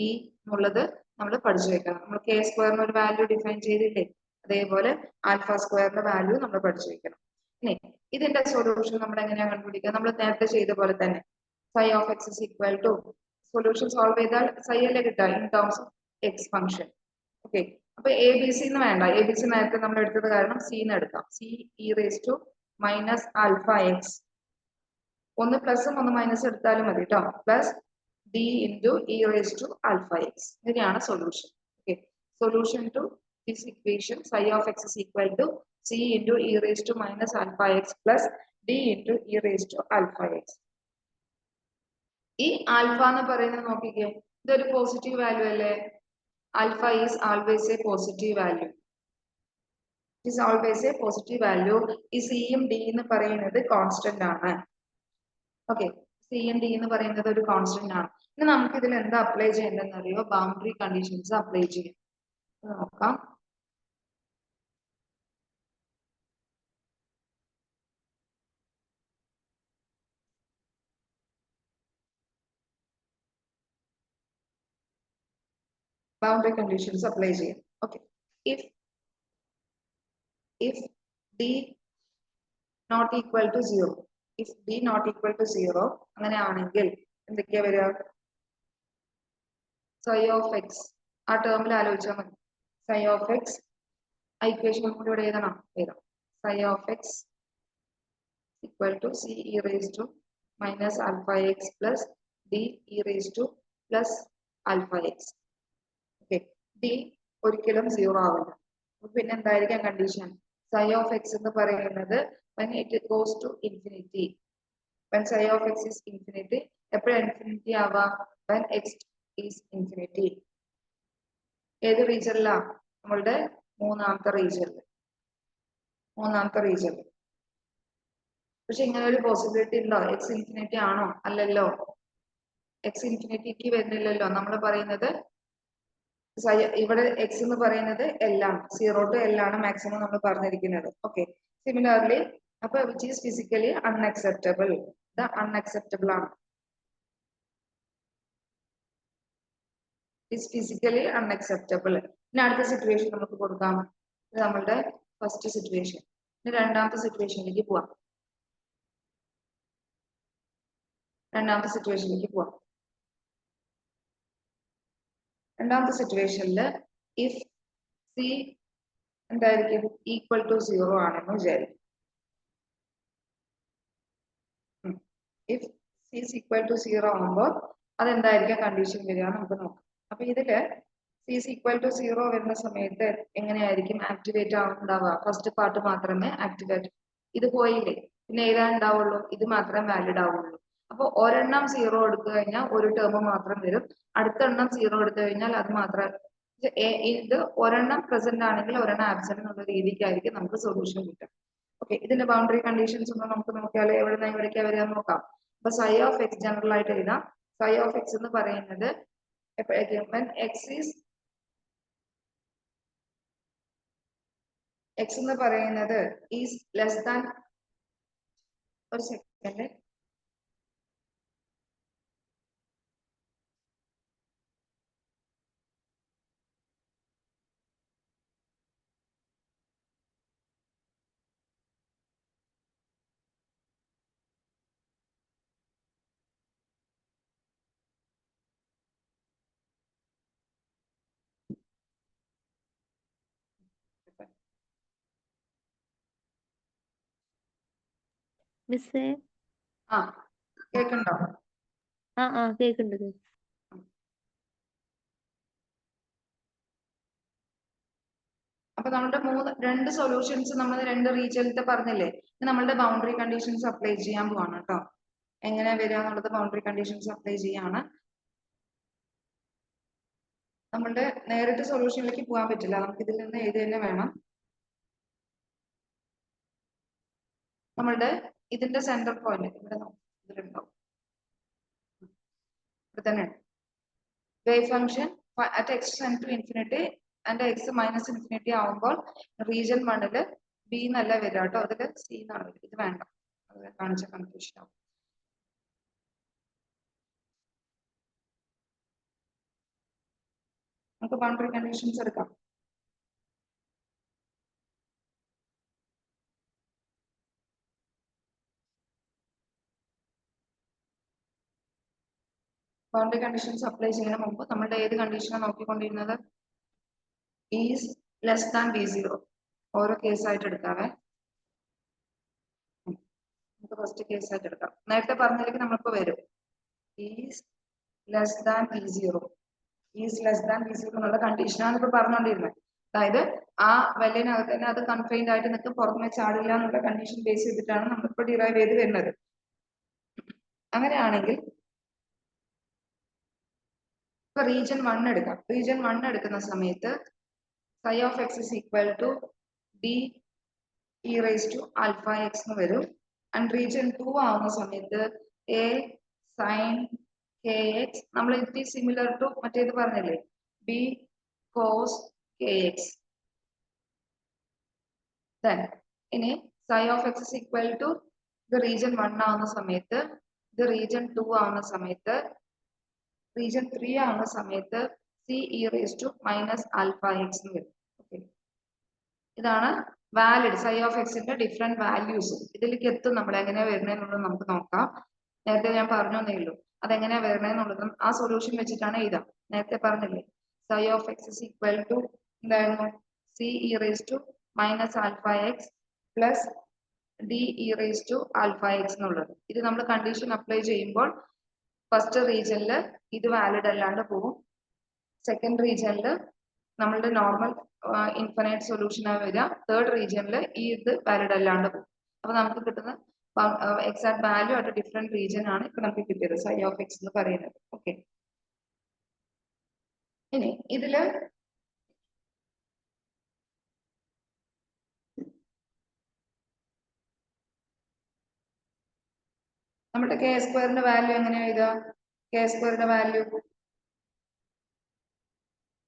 E എന്നുള്ളത് നമ്മൾ പഠിച്ചു വെക്കണം. നമ്മൾ കെ സ്ക്വയറിന് ഒരു വാല്യൂ ഡിഫൈൻ ചെയ്തില്ലേ, അതേപോലെ ആൽഫ സ്ക്വയറിന്റെ വാല്യൂ നമ്മൾ പഠിച്ചു വെക്കണം. ഇനി ഇതിന്റെ സൊല്യൂഷൻ നമ്മൾ എങ്ങനെയാണ് കണ്ടുപിടിക്കുക? നമ്മൾ നേരത്തെ ചെയ്ത പോലെ തന്നെ psi of x is equal to solution solve ചെയ്താൽ psi അല്ലേ കിട്ടുക in terms of X function. Okay, അപ്പൊ എ ബി സി എന്ന് വേണ്ട, എ ബി സി നേരത്തെ നമ്മൾ എടുത്തത് കാരണം സി എന്ന് എടുക്കാം. C E raise to minus alpha x, ഒന്ന് പ്ലസും ഒന്ന് മൈനസ് എടുത്താലും മതി കേട്ടോ. Plus D into E raise to alpha x, ഇങ്ങനെയാണ് solution. Okay, solution to this equation psi of x is equal to c into e raised to minus alpha x plus d into e raised to alpha x. ഈ alpha എന്ന് പറയുന്നത് നോക്കിക്കേ, ഇതൊരു positive value അല്ലേ? Alpha is always A positive value. It is always A positive value. ഈ സിയും D എന്ന് പറയുന്നത് കോൺസ്റ്റന്റ് ആണ്. ഓക്കെ, സി എൻ ഡി എന്ന് പറയുന്നത് ഒരു കോൺസ്റ്റന്റ് ആണ്. ഇനി നമുക്ക് ഇതിൽ എന്താ അപ്ലൈ ചെയ്യേണ്ടതെന്ന് അറിയോ? ബൗണ്ടറി കണ്ടീഷൻസ് അപ്ലൈ ചെയ്യാം. നോക്കാം. ബൗണ്ടറി കണ്ടീഷൻസ് അപ്ലൈ ചെയ്യാം. Okay, if d not equal to 0, if d not equal to 0 അങ്ങനെയാണെങ്കിൽ എന്തൊക്കെയാ വരിക? psi of x ആ ടേമിൽ ആലോചിച്ചാൽ മതി. psi of x ഇക്വേഷൻ കൂടി ഇവിടെ എഴുതണം. psi of x equal to c e raised to minus alpha x plus d e raised to plus alpha x. Okay, d ഒരിക്കലും 0 ആവില്ല. പിന്നെ എന്തായിരിക്കാം കണ്ടീഷൻ? psi of x എന്ന് പറയുന്നത് when it goes to infinity, when psi of x is infinity, എപ്പോഴാണ് infinity ആവാം? when x is infinity. ഏത് റീജിയനിലാ? നമ്മളുടെ മൂന്നാമത്തെ റീജിയനിൽ. പക്ഷെ ഇങ്ങനെ ഒരു പോസിബിലിറ്റി ഉണ്ടോ? എക്സ് ഇൻഫിനിറ്റി ആണോ? അല്ലല്ലോ, എക്സ് ഇൻഫിനിറ്റിക്ക് വരുന്നില്ലല്ലോ. നമ്മൾ പറയുന്നത് ഇവിടെ എക്സ് എന്ന് പറയുന്നത് എൽ ആണ്, 0 to L ആണ് മാക്സിമം നമ്മൾ പറഞ്ഞിരിക്കുന്നത്. ഓക്കെ, സിമിലർലി അപ്പൊ വിച്ച് ഈസ് ഫിസിക്കലി അൺഅക്സെപ്റ്റബിൾ, ഇത് അൺഅക്സെപ്റ്റബിൾ ആണ്. Is physically unacceptable. ഇനി അടുത്ത സിറ്റുവേഷൻ നമുക്ക് കൊടുക്കാം. ഇത് നമ്മളുടെ ഫസ്റ്റ് സിറ്റുവേഷൻ. ഇനി രണ്ടാമത്തെ സിറ്റുവേഷനിലേക്ക് പോവാം. രണ്ടാമത്തെ സിറ്റുവേഷനിൽ ഇഫ് സി എന്തായിരിക്കും? ഈക്വൽ ടു 0 ആണെന്ന് വിചാരിക്കും. If C is equal to 0 ആകുമ്പോൾ അതെന്തായിരിക്കും കണ്ടീഷൻ വരിക നമുക്ക് നോക്കാം. അപ്പൊ ഇതില് സി ഇസ് ഈക്വൽ ടു 0 വരുന്ന സമയത്ത് എങ്ങനെയായിരിക്കും ആക്ടിവേറ്റ് ആവുന്നുണ്ടാവുക? ഫസ്റ്റ് പാർട്ട് മാത്രമേ ആക്ടിവേറ്റ്, ഇത് പോയില്ലേ, പിന്നെ ഏതാ ഉണ്ടാവുള്ളൂ? ഇത് മാത്രമേ വാലിഡ് ആവുള്ളൂ. അപ്പൊ ഒരെണ്ണം 0 എടുത്തു കഴിഞ്ഞാൽ ഒരു ടേം മാത്രം വരും, അടുത്ത എണ്ണം 0 എടുത്തു കഴിഞ്ഞാൽ അത് മാത്രം. ഇത് ഒരെണ്ണം പ്രസന്റ് ആണെങ്കിൽ ഒരെണ്ണം ആബ്സെന്റ് എന്നുള്ള രീതിക്കായിരിക്കും നമുക്ക് സൊല്യൂഷൻ കിട്ടുക. ഓക്കെ, ഇതിന്റെ ബൗണ്ടറി കണ്ടീഷൻസ് ഒന്ന് നമുക്ക് നോക്കിയാൽ എവിടെ നിന്ന് എവിടേക്കാ വരിക നോക്കാം. അപ്പൊ psi of x ജനറൽ ആയിട്ട് എഴുതാം. psi of x എന്ന് പറയുന്നത് എപ്പോഴേക്കും when x എന്ന് പറയുന്നത് ഈസ് ലെസ് ദാൻ, ഒരു സെക്കൻഡ്, മിസ്സേ ആ കേൾക്കണ്ടോ? കേക്കുന്നുണ്ട്. അപ്പൊ നമ്മുടെ രണ്ട് സൊല്യൂഷൻസ് നമ്മൾ രണ്ട് റീജിയനിലത്തെ പറഞ്ഞില്ലേ, നമ്മളുടെ ബൗണ്ടറി കണ്ടീഷൻസ് അപ്ലൈ ചെയ്യാൻ പോവാണ് കേട്ടോ. എങ്ങനെ വരിക എന്നുള്ളത് ബൗണ്ടറി കണ്ടീഷൻസ് അപ്ലൈ ചെയ്യാണ്. നമ്മളുടെ നേരിട്ട് സൊല്യൂഷനിലേക്ക് പോകാൻ പറ്റില്ല, നമുക്ക് ഇതിൽ നിന്ന് എഴുതി തന്നെ വേണം. നമ്മളുടെ ഇതിന്റെ സെന്റർ പോയിന്റ് ഇവിടെ ഇതിലുണ്ടാവും, ഇവിടെ തന്നെ wave function at x tend to infinity and x minus infinity ആവുമ്പോൾ റീജിയൻ 1 ബി എന്നല്ല വരിക കേട്ടോ, അതിൽ സി എന്നാണ് വരിക. ഇത് വേണ്ട, അത് കാണിച്ച കൺഫ്യൂഷൻ ആവും. നമുക്ക് ബൗണ്ടറി കണ്ടീഷൻസ് എടുക്കാം. ബൗണ്ടറി കണ്ടീഷൻസ് അപ്ലൈ ചെയ്യുന്നതിന് മുമ്പ് നമ്മുടെ ഏത് കണ്ടീഷനാണ് നോക്കിക്കൊണ്ടിരുന്നത്? Is less than B zero. ഓരോ കേസായിട്ട് എടുക്കാവേ. നമുക്ക് ഫസ്റ്റ് കേസായിട്ട് എടുക്കാം. നേരത്തെ പറഞ്ഞതിലേക്ക് നമ്മളിപ്പോ വരും. Is less than B zero, is less than B zero എന്നുള്ള കണ്ടീഷനാണ് ഇപ്പൊ പറഞ്ഞുകൊണ്ടിരുന്നത്. അതായത് ആ വെല്ലിനകത്ത് തന്നെ അത് കൺഫൈൻഡ് ആയിട്ട് നിൽക്കും, പുറമെ ചാടില്ല എന്നുള്ള കണ്ടീഷൻ ബേസ് ചെയ്തിട്ടാണ് നമ്മളിപ്പോ ഡിറൈവ് ചെയ്ത് വരുന്നത്. അങ്ങനെയാണെങ്കിൽ ഇപ്പൊ റീജിയൻ 1 എടുക്കാം. റീജിയൻ 1 എടുക്കുന്ന സമയത്ത് psi of x is equal to d e raised to alpha x എന്ന് വരും. ആൻഡ് റീജിയൻ 2 ആവുന്ന സമയത്ത് a sin kx, നമ്മൾ ഇത് സിമിലർ ടു മറ്റേത് പറഞ്ഞില്ലേ, b cos kx. Then ഇനി psi of x is equal to ഇത് റീജിയൻ 1 ആവുന്ന സമയത്ത്, ഇത് റീജിയൻ 2 ആവുന്ന സമയത്ത്, റീജിയൻ 3 ആവുന്ന സമയത്ത് c e raised to minus alpha x എന്ന് വരും. ഓക്കെ, ഇതാണ് വാലിഡ് psi of x ന്റെ ഡിഫറെന്റ് വാല്യൂസ്. ഇതിലേക്ക് എത്തും നമ്മൾ എങ്ങനെയാ വരുന്നതെന്നുള്ളത് നമുക്ക് നോക്കാം. നേരത്തെ ഞാൻ പറഞ്ഞു തന്നേ ഉള്ളൂ അതെങ്ങനെയാ വരുന്നതെന്നുള്ളതും ആ സൊല്യൂഷൻ വെച്ചിട്ടാണ് എഴുതാം. നേരത്തെ പറഞ്ഞില്ലേ psi of x is equal to എന്തായിരുന്നു, c e raised to minus alpha x plus d e raised to alpha x എന്നുള്ളത്. ഇത് നമ്മൾ കണ്ടീഷൻ അപ്ലൈ ചെയ്യുമ്പോൾ ഫസ്റ്റ് റീജിയനിൽ ഇത് വാലിഡ് അല്ലാണ്ട് പോകും, സെക്കൻഡ് റീജിയനിൽ നമ്മളുടെ നോർമൽ ഇൻഫിനൈറ്റ് സൊല്യൂഷൻ ആണ് വരിക, തേർഡ് റീജിയനിൽ ഈ ഇത് വാലിഡ് അല്ലാണ്ട് പോകും. അപ്പൊ നമുക്ക് കിട്ടുന്ന എക്സാക്ട് വാല്യൂ ആയിട്ട് ഡിഫറെന്റ് റീജിയൻ ആണ് ഇപ്പൊ നമുക്ക് കിട്ടിയത് psi of x എന്ന് പറയുന്നത്. ഓക്കെ, ഇനി ഇതില് നമ്മുടെ കെ സ്ക്വയറിന്റെ വാല്യൂ എങ്ങനെയാ എഴുതുക? കെ സ്ക്വയറിന്റെ വാല്യൂ,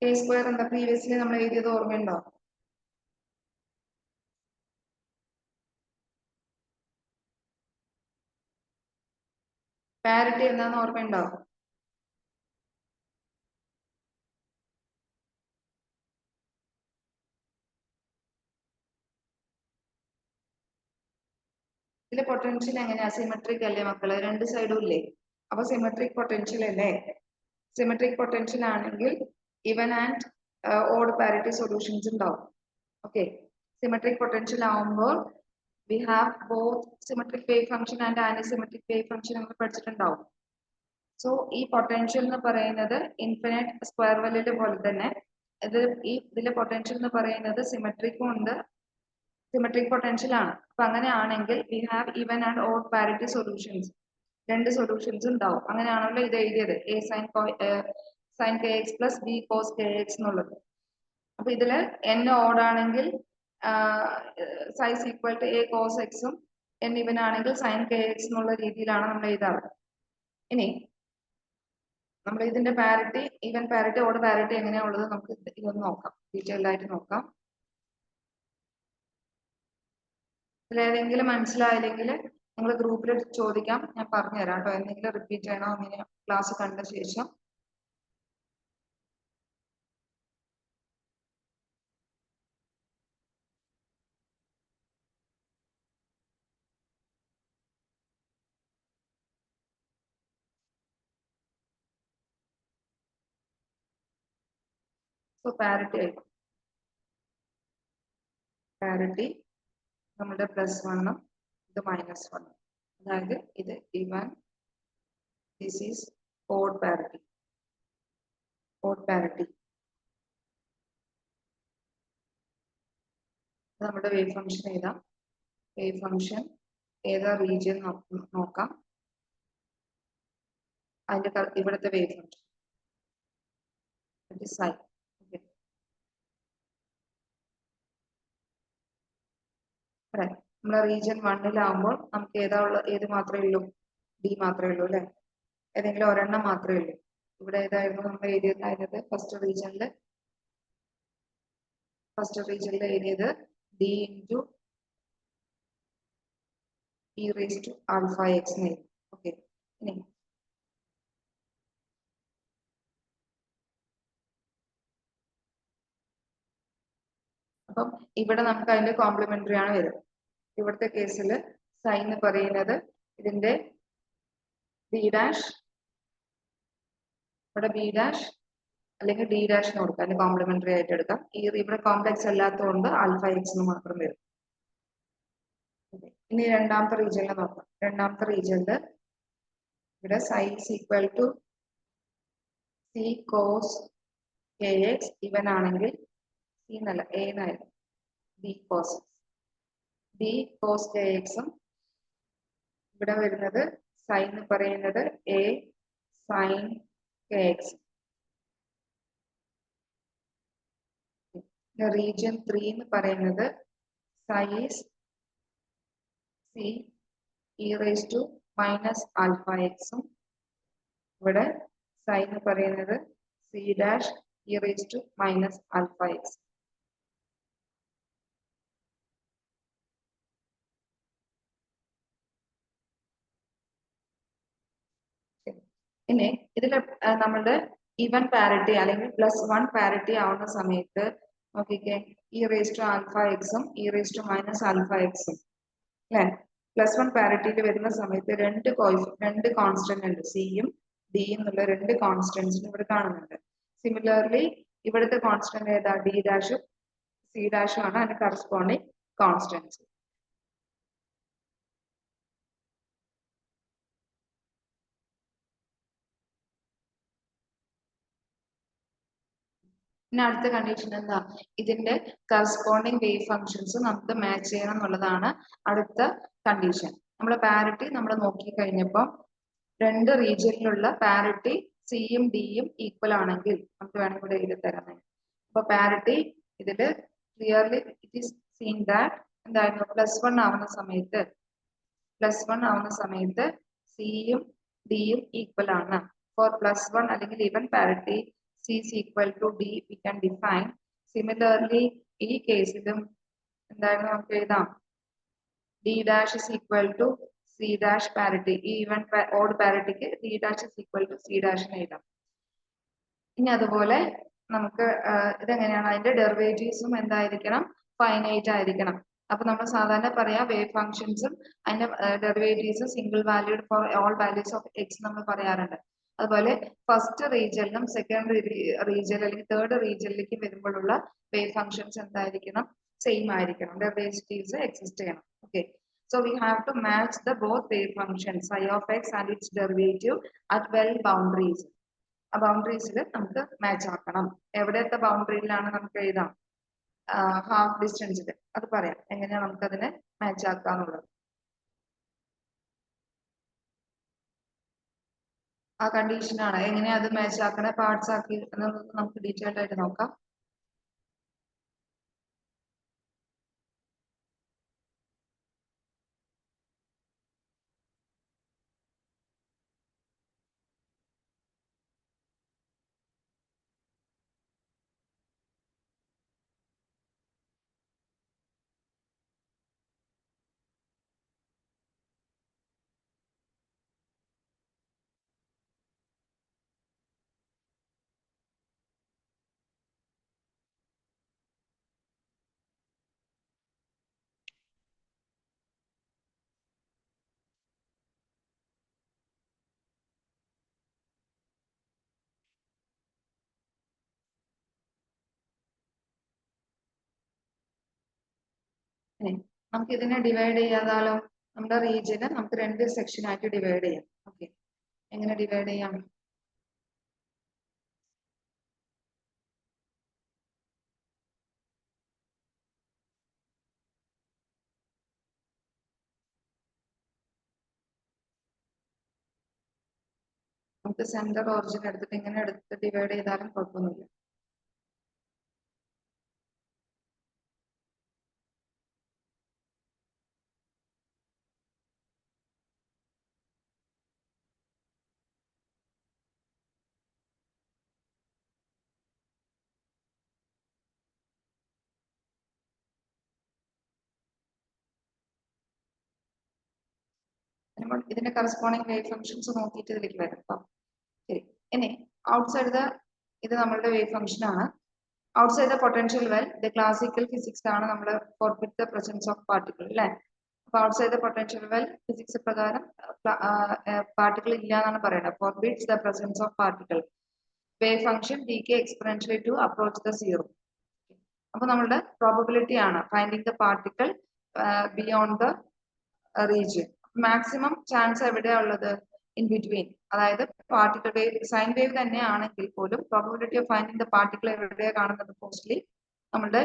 കെ സ്ക്വയർ എന്താ പ്രീവിയസ്ലി നമ്മൾ എഴുതിയത് ഓർമ്മയുണ്ടോ? പാരിറ്റി എന്താന്ന് ഓർമ്മയുണ്ടോ? ഇതിലെ പൊട്ടൻഷ്യൽ എങ്ങനെയാ? സിമെട്രിക് അല്ലേ മക്കളെ, രണ്ട് സൈഡും ഇല്ലേ? അപ്പൊ സിമെട്രിക് പൊട്ടൻഷ്യൽ അല്ലേ? സിമെട്രിക് പൊട്ടൻഷ്യൽ ആണെങ്കിൽ ഇവൻ ആൻഡ് ഓഡ് പാരിറ്റി സൊല്യൂഷൻസ് ഉണ്ടാവും. ഓക്കെ, സിമെട്രിക് പൊട്ടൻഷ്യൽ ആവുമ്പോൾ we have both symmetric wave function and anisymmetric wave function എന്ന് പഠിച്ചിട്ടുണ്ടാവും. സോ ഈ പൊട്ടൻഷ്യൽ എന്ന് പറയുന്നത് ഇൻഫിനിറ്റ് സ്ക്വയർ വെല്ലിലെ പോലെ തന്നെ ഇതിലെ പൊട്ടൻഷ്യൽ എന്ന് പറയുന്നത് സിമെട്രിക്കും ഉണ്ട്, സിമെട്രിക് പൊട്ടൻഷ്യൽ ആണ്. അപ്പൊ അങ്ങനെയാണെങ്കിൽ we have even and odd parity solutions, രണ്ട് സൊല്യൂഷൻസ് ഉണ്ടാവും. അങ്ങനെയാണല്ലോ ഇത് എഴുതിയത് a sin kx plus b cos kx എന്നുള്ളത്. അപ്പൊ ഇതില് n ഓഡ് ആണെങ്കിൽ psi is equal to a cos x ഉം n ഇവൻ ആണെങ്കിൽ sin kx എന്നുള്ള രീതിയിലാണ് നമ്മൾ എഴുതാറ്. ഇനി നമ്മൾ ഇതിന്റെ parity, even parity, odd parity എങ്ങനെയാ ഉള്ളത് നമുക്ക് ഇതൊന്ന് നോക്കാം, ഡീറ്റെയിൽഡ് ആയിട്ട് നോക്കാം. ഇതിലേതെങ്കിലും മനസ്സിലായില്ലെങ്കിൽ നിങ്ങൾ ഗ്രൂപ്പിൽ ചോദിക്കാം, ഞാൻ പറഞ്ഞു തരാം കേട്ടോ. എന്തെങ്കിലും റിപ്പീറ്റ് ചെയ്യണോ അങ്ങനെ ക്ലാസ് കണ്ട ശേഷം. സോ പാരിറ്റി ആയിരിക്കും, പാരിറ്റി നമ്മുടെ +1 ഇത് -1, അതായത് ഇത് even, this is odd parity. Odd parity നമ്മുടെ വേവ് ഫംഗ്ഷൻ എഴുതാം. വേവ് ഫംഗ്ഷൻ ഏതാ റീജിയൻ നോക്കാം. അതിന്റെ ഇവിടുത്തെ വേവ് ഫംഗ്ഷൻ psi. നമ്മളെ റീജിയൻ 1-ലാകുമ്പോൾ നമുക്ക് ഏത് മാത്രമേ ഉള്ളൂ? ഡി മാത്രമേ ഉള്ളൂ അല്ലെ? ഏതെങ്കിലും ഒരെണ്ണം മാത്രമേ ഉള്ളൂ. ഇവിടെ ഏതായിരുന്നു നമ്മൾ എഴുതിയതായത്? ഫസ്റ്റ് റീജിയനിൽ എഴുതിയത് D into E raise to alpha X എന്ന് എഴുതി. ഓക്കെ, ഇനി അപ്പം ഇവിടെ നമുക്ക് അതിന്റെ കോംപ്ലിമെന്ററി ആണ് വരുന്നത്. ഇവിടുത്തെ കേസിൽ സൈൻ എന്ന് പറയുന്നത് ഇതിന്റെ ബി ഡാഷ്, ഇവിടെ ബി ഡാഷ് അല്ലെങ്കിൽ ഡി ഡാഷ് എന്ന് കൊടുക്കാം, അതിന് കോംപ്ലിമെന്ററി ആയിട്ട് എടുക്കാം. ഇവിടെ കോംപ്ലക്സ് അല്ലാത്തതുകൊണ്ട് ആൽഫ എക്സ് എന്ന് മാത്രം വരും. ഇനി രണ്ടാമത്തെ റീജിയനിൽ നോക്കാം. രണ്ടാമത്തെ റീജിയനിൽ ഇവിടെ psi is equal to C cos K X even ആണെങ്കിൽ സി എന്നല്ല എ എന്നായിരുന്നു, ബി കോസ് കെ എക്സും ഇവിടെ വരുന്നത് സൈൻ എന്ന് പറയുന്നത് A sine K X. Region 3 എന്ന് പറയുന്നത് psi is C E raise to minus alpha എക്സും ഇവിടെ സൈൻ എന്ന് പറയുന്നത് C dash E raise to minus alpha X. ഇനി ഇതിൽ നമ്മളുടെ ഈവൻ പാരിറ്റി അല്ലെങ്കിൽ +1 പാരിറ്റി ആവുന്ന സമയത്ത് നോക്കിക്കേ, ഇ റേസ് ടു ആൽഫ എക്സും E raise to minus alpha എക്സും അല്ലെ? +1 പാരിറ്റിയിൽ വരുന്ന സമയത്ത് രണ്ട് കോൺസ്റ്റന്റ് ഉണ്ട്, സിയും ഡിയും എന്നുള്ള രണ്ട് കോൺസ്റ്റന്റ്സിന് ഇവിടെ കാണുന്നുണ്ട്. സിമിലർലി ഇവിടുത്തെ കോൺസ്റ്റന്റ് ഏതാ? ഡി ഡാഷും സി ഡാഷും ആണ് അതിന് കറസ്പോണ്ടിങ് കോൺസ്റ്റന്റ്സ്. പിന്നെ അടുത്ത കണ്ടീഷൻ എന്താ? ഇതിന്റെ കറസ്പോണ്ടിങ് വേവ് ഫങ്ഷൻസ് നമുക്ക് മാച്ച് ചെയ്യണം എന്നുള്ളതാണ് അടുത്ത കണ്ടീഷൻ. നമ്മുടെ പാരിറ്റി നമ്മൾ നോക്കി കഴിഞ്ഞപ്പോൾ രണ്ട് റീജിയനിലുള്ള പാരിറ്റി സിയും ഡിയും ഈക്വൽ ആണെങ്കിൽ നമുക്ക് വേണമെങ്കിൽ ഇവിടെ എഴുതി തരാം. അപ്പൊ പാരിറ്റി ഇതില് clearly it is seen that എന്തായിരുന്നു? +1 ആവുന്ന സമയത്ത് സിയും ഡിയും ഈക്വൽ ആണ്. ഫോർ +1 അല്ലെങ്കിൽ even parity C is equal to D we can define. Similarly, ഈ കേസിലും എന്തായിരുന്നു നമുക്ക് എഴുതാം? D dash is equal to C dash parity. ഈ ഈവൻ ഓഡ് പാരിറ്റിക്ക് D dash is equal to C dash എന്ന് എഴുതാം. ഇനി അതുപോലെ നമുക്ക് ഇതെങ്ങനെയാണ്? അതിന്റെ ഡെറിവേറ്റീവ്സും എന്തായിരിക്കണം? ഫൈനൈറ്റ് ആയിരിക്കണം. അപ്പൊ നമ്മൾ സാധാരണ പറയാ വേവ് ഫങ്ഷൻസും അതിന്റെ ഡെറിവേറ്റീവ്സും single valued for all values of x നമ്മൾ പറയാറുണ്ട്. അതുപോലെ ഫസ്റ്റ് റീജിയനിലും സെക്കൻഡ് റീജിയൻ അല്ലെങ്കിൽ തേർഡ് റീജിയനിലേക്ക് വരുമ്പോഴുള്ള വേവ് ഫങ്ഷൻസ് എന്തായിരിക്കണം? സെയിം ആയിരിക്കണം, ഡെറിവേറ്റീവ്സ് എക്സിസ്റ്റ് ചെയ്യണം. ഓക്കെ, so we have to match the both wave functions psi of x and its derivative at well boundaries. ആ ബൗണ്ടറീസിൽ നമുക്ക് മാച്ച് ആക്കണം. എവിടെയൊക്കെ ബൗണ്ടറിയിലാണ് നമുക്ക് എഴുതാം? ഹാഫ് ഡിസ്റ്റൻസിൽ. അത് പറയാം എങ്ങനെയാ നമുക്ക് അതിനെ മാച്ച് ആക്കാന്നുള്ളത്. ആ കണ്ടീഷനാണ് എങ്ങനെയാ അത് മാച്ച് ആക്കണ പാർട്സ് ആക്കി എന്നുള്ളത് നമുക്ക് ഡീറ്റെയിൽഡ് ആയിട്ട് നോക്കാം. നമുക്ക് ഇതിനെ ഡിവൈഡ് ചെയ്യാതാലോ? നമ്മുടെ റീജിയന് നമുക്ക് രണ്ട് സെക്ഷൻ ആയിട്ട് ഡിവൈഡ് ചെയ്യാം. ഓക്കെ, എങ്ങനെ ഡിവൈഡ് ചെയ്യാം? നമുക്ക് സെന്റർ ഒറിജിൻ എടുത്തിട്ട് ഇങ്ങനെ എടുത്ത് ഡിവൈഡ് ചെയ്താലും കുഴപ്പമൊന്നുമില്ല. നമ്മൾ ഇതിന്റെ കറസ്പോണ്ടിങ് വേവ് ഫംഗ്ഷൻസ് നോക്കിയിട്ട് ഇതിലേക്ക് വരാം ട്ടോ. ശരി, ഇനി ഔട്ട്സൈഡ് ദ ഇത് നമ്മളുടെ വേവ് ഫംഗ്ഷൻ ആണ്. Outside the potential well the classical physics ആണ് നമ്മൾ forbid the presence of particle അല്ലേ. അപ്പൊ outside the potential well physics പ്രകാരം പാർട്ടിക്കിൾ ഇല്ല എന്നാണ് പറയുന്നത്. Forbids the presence of particle. Wave function decay exponentially to approach the zero. അപ്പൊ നമ്മളുടെ പ്രോബബിലിറ്റി ആണ് finding the particle beyond the region. Maximum chance എവിടെയാ ഉള്ളത്? In between. അതായത് പാർട്ടിക്കിൾ വേവ് സൈൻ വേവ് തന്നെ ആണെങ്കിൽ പോലും probability of finding the particle എവിടെയാ കാണുന്നത്? മോസ്റ്റ്ലി നമ്മുടെ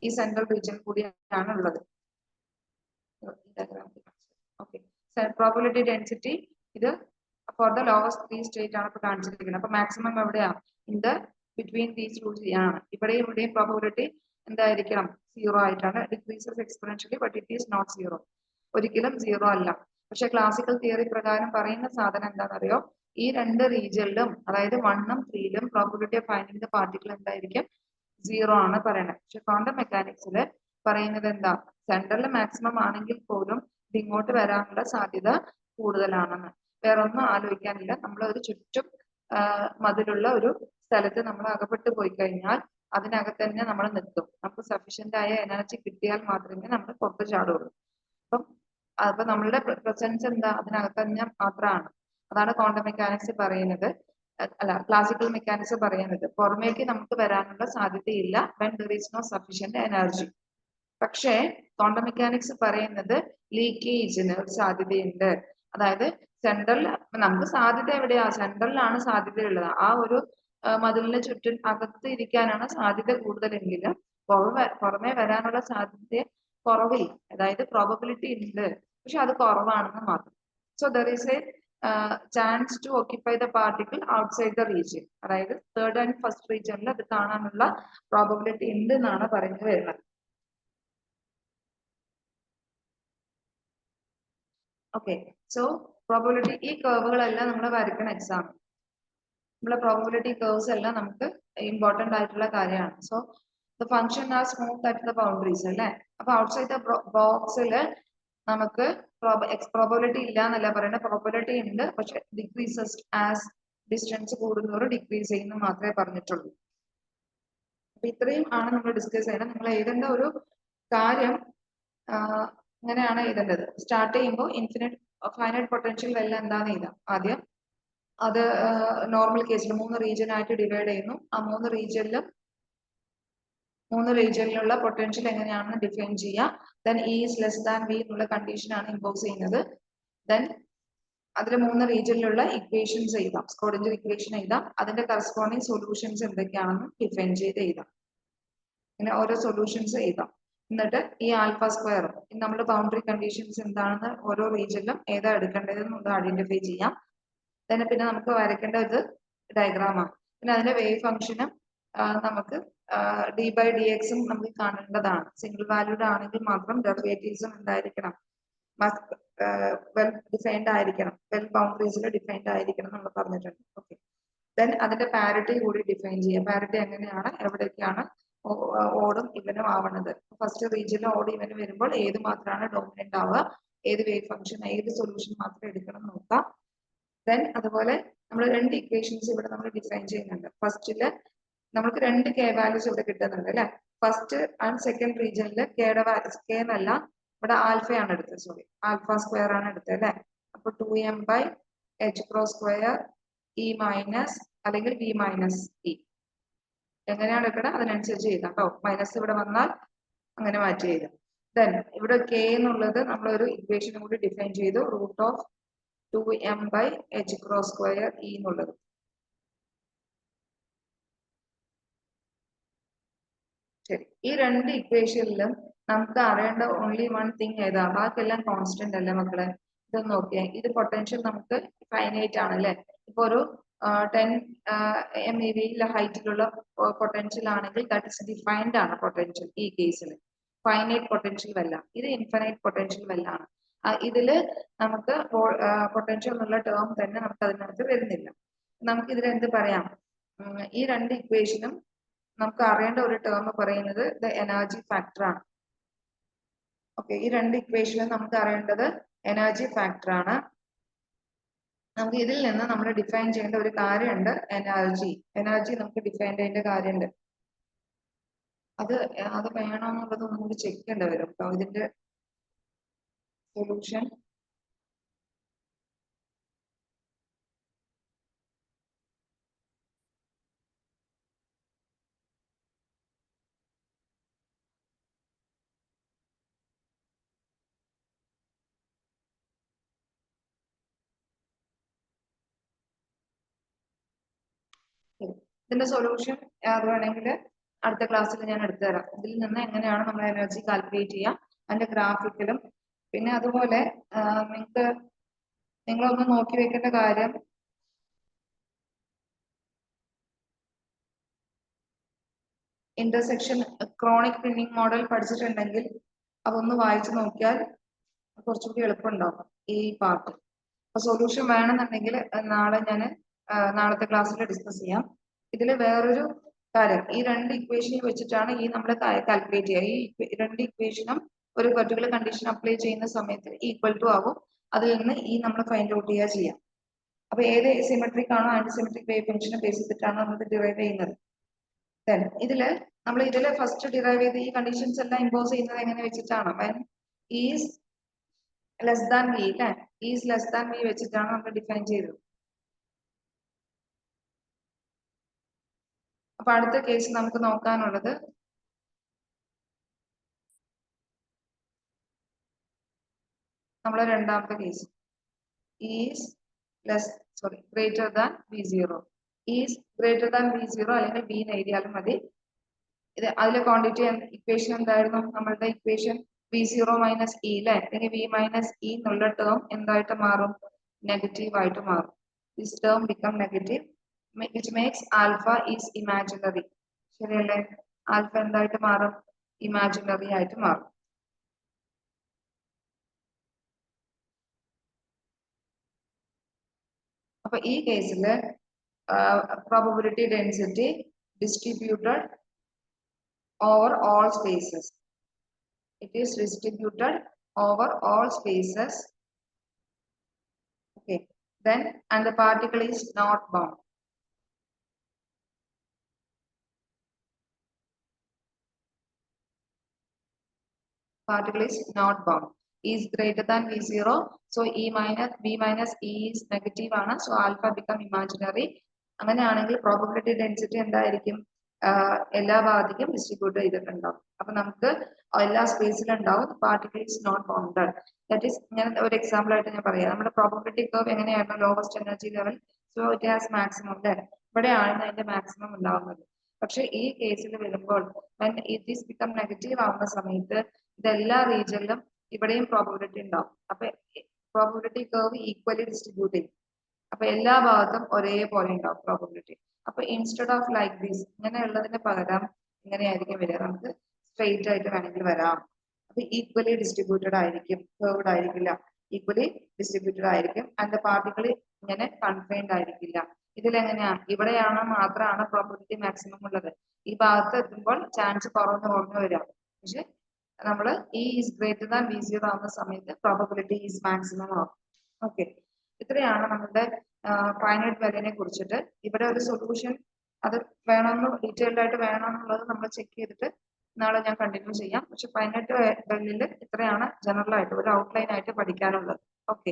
ഈ സെൻട്രൽ റീജിയൻ കൂടിയാണ് ഉള്ളത്. ഓക്കെ, പ്രോബബിലിറ്റി ഡെൻസിറ്റി ഇത് ഫോർ ദ ലോവസ്റ്റ് 3 സ്റ്റേറ്റ് ആണ് ഇപ്പൊ കാണിച്ചിരിക്കുന്നത്. അപ്പൊ മാക്സിമം എവിടെയാ? In the between these two ആണ്. ഇവിടെയും പ്രോബബിലിറ്റി എന്തായിരിക്കണം? 0 ആയിട്ടാണ്. Decreases exponentially but it is not 0. ഒരിക്കലും 0 അല്ല. പക്ഷെ ക്ലാസിക്കൽ തിയറി പ്രകാരം പറയുന്ന സാധനം എന്താണെന്നറിയോ? ഈ രണ്ട് റീജിയനിലും അതായത് 1ഉം 3ലും probability of finding the particle എന്തായിരിക്കും? 0 ആണ് പറയുന്നത്. പക്ഷെ ക്വാണ്ടം മെക്കാനിക്സിൽ പറയുന്നത് എന്താ? സെൻട്രലിൽ മാക്സിമം ആണെങ്കിൽ പോലും ഇത് ഇങ്ങോട്ട് വരാനുള്ള സാധ്യത കൂടുതലാണെന്ന്. വേറെ ഒന്നും ആലോചിക്കാനില്ല. നമ്മൾ ഒരു ചുറ്റും മതിലുള്ള ഒരു സ്ഥലത്ത് നമ്മൾ അകപ്പെട്ടു പോയി കഴിഞ്ഞാൽ അതിനകത്ത് തന്നെ നമ്മൾ നിൽക്കും. നമുക്ക് സഫീഷ്യന്റ് ആയ എനർജി കിട്ടിയാൽ മാത്രമേ നമ്മൾ പുറത്ത് ചാടുള്ളൂ. അപ്പൊ നമ്മളുടെ പ്രസൻസ് എന്താ? അതിനകത്ത് തന്നെ മാത്രമാണ്. അതാണ് ക്വാണ്ടം മെക്കാനിക്സ് പറയുന്നത്, അല്ല ക്ലാസിക്കൽ മെക്കാനിക്സ് പറയുന്നത്. പുറമേക്ക് നമുക്ക് വരാനുള്ള സാധ്യതയില്ല when there is no sufficient energy. പക്ഷേ ക്വാണ്ടം മെക്കാനിക്സ് പറയുന്നത് ലീക്കേജിന് ഒരു സാധ്യതയുണ്ട്. അതായത് സെൻട്രൽ നമുക്ക് സാധ്യത എവിടെയാ? സെൻട്രലിലാണ് സാധ്യതയുള്ളത്. ആ ഒരു മതിലിന് ചുറ്റും അകത്ത് ഇരിക്കാനാണ് സാധ്യത കൂടുതലെങ്കിലും പുറമെ വരാനുള്ള സാധ്യത കുറവില്ല. അതായത് പ്രോബബിലിറ്റി ഉണ്ട്, പക്ഷെ അത് കുറവാണെന്ന് മാത്രം. So there is a chance to occupy the particle outside the region. അതായത് തേർഡ് ആൻഡ് ഫസ്റ്റ് റീജിയനിൽ അത് കാണാനുള്ള പ്രോബബിലിറ്റി ഉണ്ട് എന്നാണ് പറഞ്ഞു വരുന്നത്. ഓക്കെ, സോ പ്രോബബിലിറ്റി ഈ കർവുകളെല്ലാം നമ്മൾ വരയ്ക്കുന്ന എക്സാം. നമ്മളെ പ്രോബബിലിറ്റി കർവ്സ് എല്ലാം നമുക്ക് ഇമ്പോർട്ടന്റ് ആയിട്ടുള്ള കാര്യമാണ്. So the function are smooth at the boundaries അല്ലേ. അപ്പൊ ഔട്ട്സൈഡ് ദ ബോക്സിൽ നമുക്ക് പ്രോബബിലിറ്റി ഇല്ല എന്നല്ല പറയുന്നത്, പ്രോബബിലിറ്റി ഉണ്ട്, പക്ഷെ ഡിക്രീസസ് ആസ് ഡിസ്റ്റൻസ് കൂടുന്നതോറും ഡിക്രീസ് ചെയ്യുന്നു മാത്രമേ പറഞ്ഞിട്ടുള്ളൂ. അപ്പൊ ഇത്രയും ആണ് നമ്മൾ ഡിസ്കസ് ചെയ്യുന്നത്. നിങ്ങൾ എഴുതേണ്ട ഒരു കാര്യം ഇങ്ങനെയാണ് എഴുതേണ്ടത്. സ്റ്റാർട്ട് ചെയ്യുമ്പോൾ ഫൈനൈറ്റ് പൊട്ടൻഷ്യൽ വെൽ എന്താന്ന് എഴുതാം ആദ്യം. അത് നോർമൽ കേസിൽ 3 റീജിയൻ ആയിട്ട് ഡിവൈഡ് ചെയ്യുന്നു. ആ 3 റീജിയനിലുള്ള പൊട്ടൻഷ്യൽ എങ്ങനെയാണെന്ന് ഡിഫൈൻ ചെയ്യാം. Then E is less than V എന്നുള്ള കണ്ടീഷനാണ് ഇമ്പോസ് ചെയ്യുന്നത്. ദെൻ അതിൽ 3 റീജിയനിലുള്ള ഇക്വേഷൻസ് എഴുതാം, സ്ക്രോഡിഞ്ചർ ഇക്വേഷൻ എഴുതാം. അതിന്റെ കറസ്പോണ്ടിങ് സൊല്യൂഷൻസ് എന്തൊക്കെയാണെന്ന് ഡിഫൈൻ ചെയ്ത് എഴുതാം. ഇങ്ങനെ ഓരോ സൊല്യൂഷൻസ് എഴുതാം. എന്നിട്ട് ഈ ആൽഫ സ്ക്വയർ നമ്മുടെ ബൗണ്ടറി കണ്ടീഷൻസ് എന്താണെന്ന് ഓരോ റീജിയനിലും ഏതാ എടുക്കേണ്ടതെന്ന് ഐഡന്റിഫൈ ചെയ്യാം. പിന്നെ നമുക്ക് വരയ്ക്കേണ്ട ഇത് ഡയഗ്രാമാണ്. പിന്നെ അതിന്റെ വേവ് ഫംഗ്ഷനും നമുക്ക് ഡി ബൈ ഡി എക്സും നമുക്ക് കാണേണ്ടതാണ്. സിംഗിൾ വാല്യൂഡ് ആണെങ്കിൽ മാത്രം ഡെറിവേറ്റീവ്സും എന്തായിരിക്കണം? വെൽ ഡിഫൈൻഡ് ആയിരിക്കണം, വെൽ ബൗണ്ടറീസിൽ ഡിഫൈൻഡ് ആയിരിക്കണം നമ്മൾ പറഞ്ഞിട്ടുണ്ട്. ഓക്കെ, ദെൻ അതിന്റെ പാരിറ്റി കൂടി ഡിഫൈൻ ചെയ്യാം. പാരിറ്റി എങ്ങനെയാണ്, എവിടേക്കാണ് ഓടും ഇവനും ആവണത്. ഫസ്റ്റ് റീജിയനിൽ ഓട് ഇവന് വരുമ്പോൾ ഏത് മാത്രമാണ് ഡോമിനന്റ് ആവുക, ഏത് വേവ് ഫംഗ്ഷൻ, ഏത് സൊല്യൂഷൻ മാത്രം എടുക്കണം നോക്കാം. ദെൻ അതുപോലെ നമ്മൾ 2 ഇക്വേഷൻസ് ഇവിടെ നമ്മൾ ഡിഫൈൻ ചെയ്യുന്നുണ്ട്. ഫസ്റ്റില് നമുക്ക് 2 കെ വാല്യൂസ് ഇവിടെ കിട്ടുന്നുണ്ട് അല്ലെ. ഫസ്റ്റ് ആൻഡ് സെക്കൻഡ് റീജിയനിൽ കെയുടെ വാല്യൂസ്, കെ എന്നല്ല ഇവിടെ ആൽഫയാണ് എടുത്തത്, സോറി ആൽഫ സ്ക്വയർ ആണ് എടുത്തത് അല്ലെ. അപ്പൊ 2m by h cross square E minus അല്ലെങ്കിൽ വി മൈനസ് ഇ എങ്ങനെയാണ് എടുക്കണം അതിനനുസരിച്ച് ചെയ്താം കേട്ടോ. മൈനസ് ഇവിടെ വന്നാൽ അങ്ങനെ മാറ്റി ചെയ്താം. ദെൻ ഇവിടെ കെ എന്നുള്ളത് നമ്മളൊരു ഇക്വേഷനും കൂടി ഡിഫൈൻ ചെയ്തു, root of 2m by h cross square E എന്നുള്ളത്. ശരി, ഈ 2 ഇക്വേഷനിലും നമുക്ക് അറിയേണ്ട ഓൺലി വൺ തിങ് ഏതാ? ബാക്കിയെല്ലാം കോൺസ്റ്റന്റ് അല്ലേ മക്കളെ? ഇതൊന്ന് നോക്കിയേ, ഇത് പൊട്ടൻഷ്യൽ നമുക്ക് ഫൈനൈറ്റ് ആണ് അല്ലെ. ഇപ്പൊ ഒരു 10 MeV ഹൈറ്റിലുള്ള പൊട്ടൻഷ്യൽ ആണെങ്കിൽ ദാറ്റ് ഇസ് ഡിഫൈൻഡ് ആണ് പൊട്ടൻഷ്യൽ. ഈ കേസിൽ ഫൈനൈറ്റ് പൊട്ടൻഷ്യൽ വല്ല, ഇത് ഇൻഫൈനൈറ്റ് പൊട്ടൻഷ്യൽ വല്ലാണ്. ഇതില് നമുക്ക് പൊട്ടൻഷ്യൽ എന്നുള്ള ടേം തന്നെ നമുക്ക് അതിനകത്ത് വരുന്നില്ല. നമുക്ക് ഇതിൽ എന്ത് പറയാം? ഈ 2 ഇക്വേഷനും നമുക്ക് അറിയേണ്ട ഒരു ടേം പറയുന്നത് ദ എനർജി ഫാക്ടർ ആണ്. ഓക്കെ, ഈ 2 ഇക്വേഷനും നമുക്ക് അറിയേണ്ടത് എനർജി ഫാക്ടർ ആണ്. നമുക്ക് ഇതിൽ നിന്ന് നമ്മൾ ഡിഫൈൻ ചെയ്യേണ്ട ഒരു കാര്യമുണ്ട്, എനർജി നമുക്ക് ഡിഫൈൻ ചെയ്യേണ്ട കാര്യമുണ്ട്. അത് വേണമെന്നുള്ളത് നമുക്ക് ചെക്ക് ചെയ്യേണ്ടി വരും കേട്ടോ. ഇതിന്റെ സൊല്യൂഷൻ അത് വേണമെങ്കിൽ അടുത്ത ക്ലാസ്സിൽ ഞാൻ എടുത്തു തരാം. ഇതിൽ നിന്ന് എങ്ങനെയാണ് നമ്മൾ എനർജി കാൽക്കുലേറ്റ് ചെയ്യുക, അതിന്റെ ഗ്രാഫിക്കലും. പിന്നെ അതുപോലെ നിങ്ങളൊന്ന് നോക്കി വെക്കേണ്ട കാര്യം, ഇന്റർസെക്ഷൻ ക്രോണിക് പിന്നിങ് മോഡൽ പഠിച്ചിട്ടുണ്ടെങ്കിൽ അതൊന്ന് വായിച്ചു നോക്കിയാൽ കുറച്ചുകൂടി എളുപ്പമുണ്ടാവും ഈ പാർട്ട്. അപ്പൊ സൊല്യൂഷൻ വേണമെന്നുണ്ടെങ്കിൽ നാളത്തെ ക്ലാസ്സിൽ ഡിസ്കസ് ചെയ്യാം. ഇതിൽ വേറൊരു കാര്യം, ഈ രണ്ട് ഇക്വേഷൻ വെച്ചിട്ടാണ് നമ്മൾ കാൽക്കുലേറ്റ് ചെയ്യുക. ഈ രണ്ട് ഇക്വേഷനും ഒരു പെർട്ടിക്കുലർ കണ്ടീഷൻ അപ്ലൈ ചെയ്യുന്ന സമയത്ത് ഈക്വൽ ടു ആവും. അതിൽ നിന്ന് നമ്മൾ ഫൈൻഡ് ഔട്ട് ചെയ്യാം. അപ്പൊ ഏത് സിമെട്രിക് ആണോ ആന്റിസിമെട്രിക് വേവ് ഫംഗ്ഷനെ ബേസ് ചെയ്തിട്ടാണ് നമ്മൾ ഡിറൈവ് ചെയ്യുന്നത്. നമ്മൾ ഇതിൽ ഫസ്റ്റ് ഡിറൈവ് ചെയ്ത് ഈ കണ്ടീഷൻസ് എല്ലാം ഇമ്പോസ് ചെയ്യുന്നത് എങ്ങനെ വെച്ചിട്ടാണ്, when is less than V അല്ലെ, ഈസ് ലെസ് ദാൻ വി വെച്ചിട്ടാണ് നമ്മൾ ഡിഫൈൻ ചെയ്തത്. അപ്പൊ അടുത്ത കേസ് നമുക്ക് നോക്കാനുള്ളത് നമ്മളെ രണ്ടാമത്തെ case, is greater than V0. Is greater than V0 അല്ലെങ്കിൽ V എന്ന് എഴുതിയാലും മതി. അതിലെ ക്വാണ്ടിറ്റി ഇക്വേഷൻ എന്തായിരുന്നു? നമ്മളുടെ ഇക്വേഷൻ V0 മൈനസ് ഇ അല്ലെ, അല്ലെങ്കിൽ V മൈനസ് ഇ എന്നുള്ള ടേം എന്തായിട്ട് മാറും? നെഗറ്റീവ് ആയിട്ട് മാറും. This term become negative, which makes alpha is imaginary. ശരിയല്ലേ? ആൽഫ എന്തായിട്ട് മാറും? ഇമാജിനറി ആയിട്ട് മാറും. അപ്പൊ ഈ കേസിൽ probability density distributed over all spaces. It is distributed over all spaces. Okay. Then, and the particle is not bound. Particle is not bound. E is greater than V0. So V minus E is negative ആണ്. So alpha become imaginary. അങ്ങനെയാണെങ്കിൽ probability density എന്തായിരിക്കും? എല്ലാ ഭാഗത്തേക്കും distribute ചെയ്തിട്ടുണ്ടാവും. അപ്പൊ നമുക്ക് എല്ലാ സ്പേസിലും ഉണ്ടാവും particle is not bounded. That is, ഞാൻ ഒരു എക്സാമ്പിൾ ആയിട്ട് ഞാൻ പറയാം. നമ്മുടെ പ്രോബബിലിറ്റി കർവ് എങ്ങനെയായിരുന്നു? Lowest energy level, so it has maximum അല്ലേ, ഇവിടെയാണ് അതിന്റെ മാക്സിമം ഉണ്ടാവുന്നത്. പക്ഷെ ഈ കേസിൽ വരുമ്പോൾ ഇറ്റ് ഈസ് ബിക്കം നെഗറ്റീവ് ആവുന്ന സമയത്ത് ഇതെല്ലാ റീജിയനിലും ഇവിടെയും പ്രോബബിലിറ്റി ഉണ്ടാവും. അപ്പൊ പ്രോബബിലിറ്റി കർവ് ഈക്വലി ഡിസ്ട്രിബ്യൂട്ട് ചെയ്യും. അപ്പൊ എല്ലാ ഭാഗത്തും ഒരേപോലെ ഉണ്ടാവും പ്രോബബിലിറ്റി. അപ്പൊ ഇൻസ്റ്റെഡ് ഓഫ് ലൈക്ക് ദിസ്, ഇങ്ങനെയുള്ളതിന് പകരം ഇങ്ങനെയായിരിക്കും വരിക. നമുക്ക് സ്ട്രെയിറ്റ് ആയിട്ട് വേണമെങ്കിൽ വരാം. അപ്പൊ ഈക്വലി ഡിസ്ട്രിബ്യൂട്ടഡ് ആയിരിക്കും, കർവ്ഡ് ആയിരിക്കില്ല, ഈക്വലി ഡിസ്ട്രിബ്യൂട്ടഡ് ആയിരിക്കും. ആൻഡ് പാർട്ടിക്കിൾ ഇങ്ങനെ കൺഫൈൻഡ് ആയിരിക്കില്ല. ഇതിലെങ്ങനെയാ? ഇവിടെയാണ് മാത്രമാണ് പ്രോബബിലിറ്റി മാക്സിമം ഉള്ളത്. ഈ ഭാഗത്ത് എത്തുമ്പോൾ ചാൻസ് കുറഞ്ഞു വരാം. പക്ഷെ നമ്മൾ E is greater than V0 ആവുന്ന സമയത്ത് പ്രോബബിലിറ്റി ഈസ് മാക്സിമം ആവും. ഓക്കെ, ഇത്രയാണ് നമ്മുടെ ഫൈനൈറ്റ് വാല്യൂനെ കുറിച്ചിട്ട്. ഇവിടെ ഒരു സൊല്യൂഷൻ അത് വേണമെന്ന് ഡീറ്റെയിൽഡ് ആയിട്ട് വേണമെന്നുള്ളത് നമ്മൾ ചെക്ക് ചെയ്തിട്ട് നാളെ ഞാൻ കണ്ടിന്യൂ ചെയ്യാം. പക്ഷെ ഫൈനൈറ്റ് വാല്യൂവിൽ ഇത്രയാണ് ജനറൽ ആയിട്ട് ഒരു ഔട്ട്ലൈൻ ആയിട്ട് പഠിക്കാനുള്ളത്. ഓക്കെ,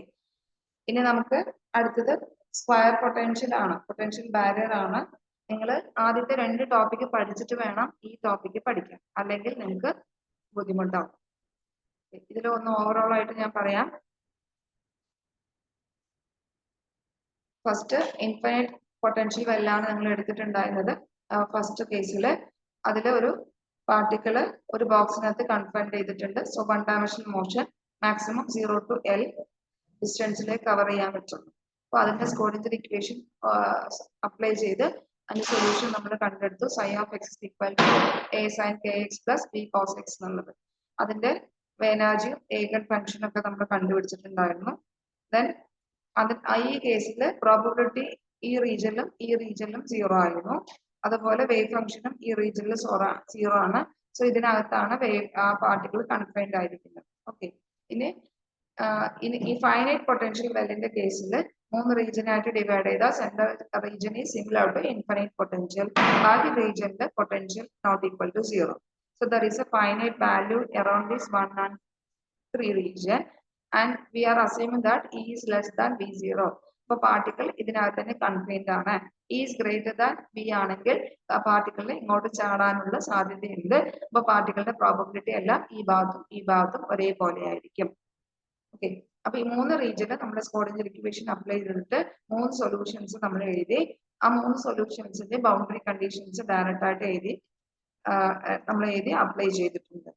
ഇനി നമുക്ക് അടുത്തത് സ്ക്വയർ പൊട്ടൻഷ്യൽ ആണ്, പൊട്ടൻഷ്യൽ ബാരിയർ ആണ്. നിങ്ങൾ ആദ്യത്തെ 2 ടോപ്പിക്ക് പഠിച്ചിട്ട് വേണം ഈ ടോപ്പിക്ക് പഠിക്കാൻ, അല്ലെങ്കിൽ നിങ്ങൾക്ക് ബുദ്ധിമുട്ടാവും. ഇതിലൊന്ന് ഓവറോൾ ആയിട്ട് ഞാൻ പറയാം. ഫസ്റ്റ് ഇൻഫൈനൈറ്റ് പൊട്ടൻഷ്യൽ വെല്ലാണ് നിങ്ങൾ എടുത്തിട്ടുണ്ടായിരുന്നത്. ഫസ്റ്റ് കേസിൽ അതിൽ ഒരു പാർട്ടിക്കിള് ഒരു ബോക്സിനകത്ത് കൺഫൈൻ ചെയ്തിട്ടുണ്ട്. സോ 1 dimensional motion maximum 0 to L ഡിസ്റ്റൻസിലേക്ക് കവർ ചെയ്യാൻ പറ്റുള്ളൂ. അപ്പൊ അതിന്റെ സ്കോഡിന്റെ ഇക്വേഷൻ അപ്ലൈ ചെയ്ത് അതിന്റെ സൊല്യൂഷൻ നമ്മൾ കണ്ടെടുത്തു. Psi of x is equal to a sin kx plus b cos x എന്നുള്ളത്. അതിന്റെ എനർജിയും ഏഗൻ ഫംഗ്ഷനും ഒക്കെ നമ്മൾ കണ്ടുപിടിച്ചിട്ടുണ്ടായിരുന്നു. ദെൻ ഈ കേസിൽ പ്രോബബിലിറ്റി ഈ റീജിയനിലും 0 ആയിരുന്നു. അതുപോലെ വേവ് ഫംഗ്ഷനും ഈ റീജിയനിൽ 0 ആണ്. സോ ഇതിനകത്താണ് പാർട്ടിക്കിൾ കൺഫൈൻഡ് ആയിരിക്കുന്നത്. ഓക്കെ, ഇനി ഈ ഫൈനൈറ്റ് പൊട്ടൻഷ്യൽ വെല്ലിന്റെ കേസിൽ മൂന്ന് റീജിയൻ ആയിട്ട് ഡിവൈഡ് ചെയ്താൽ central region is similar to infinite potential. ബാക്കി റീജിയനിലെ potential not equal to 0. So there is a finite value around this 1 and 3 region, and we are assuming that E is less than V0. അപ്പോൾ particle ഇതിനകത്ത് തന്നെ confined ആണ്. E is greater than V ആണെങ്കിൽ ആ പാർട്ടിക്കിളിന് ഇങ്ങോട്ട് ചാടാനുള്ള സാധ്യതയുണ്ട്. അപ്പൊ പാർട്ടിക്കിളിന്റെ probability എല്ലാം ഈ ഭാഗത്തും ഒരേപോലെ ആയിരിക്കും. ഓക്കെ, അപ്പൊ ഈ മൂന്ന് റീജിയനിൽ നമ്മുടെ സ്കോഡിഞ്ചർ ഇക്വേഷൻ അപ്ലൈ ചെയ്തിട്ട് മൂന്ന് സൊല്യൂഷൻസ് നമ്മൾ എഴുതി. ആ മൂന്ന് സൊല്യൂഷൻസിന്റെ ബൗണ്ടറി കണ്ടീഷൻസ് ഡയറക്റ്റ് ആയിട്ട് നമ്മൾ എഴുതി അപ്ലൈ ചെയ്തിട്ടുണ്ട്.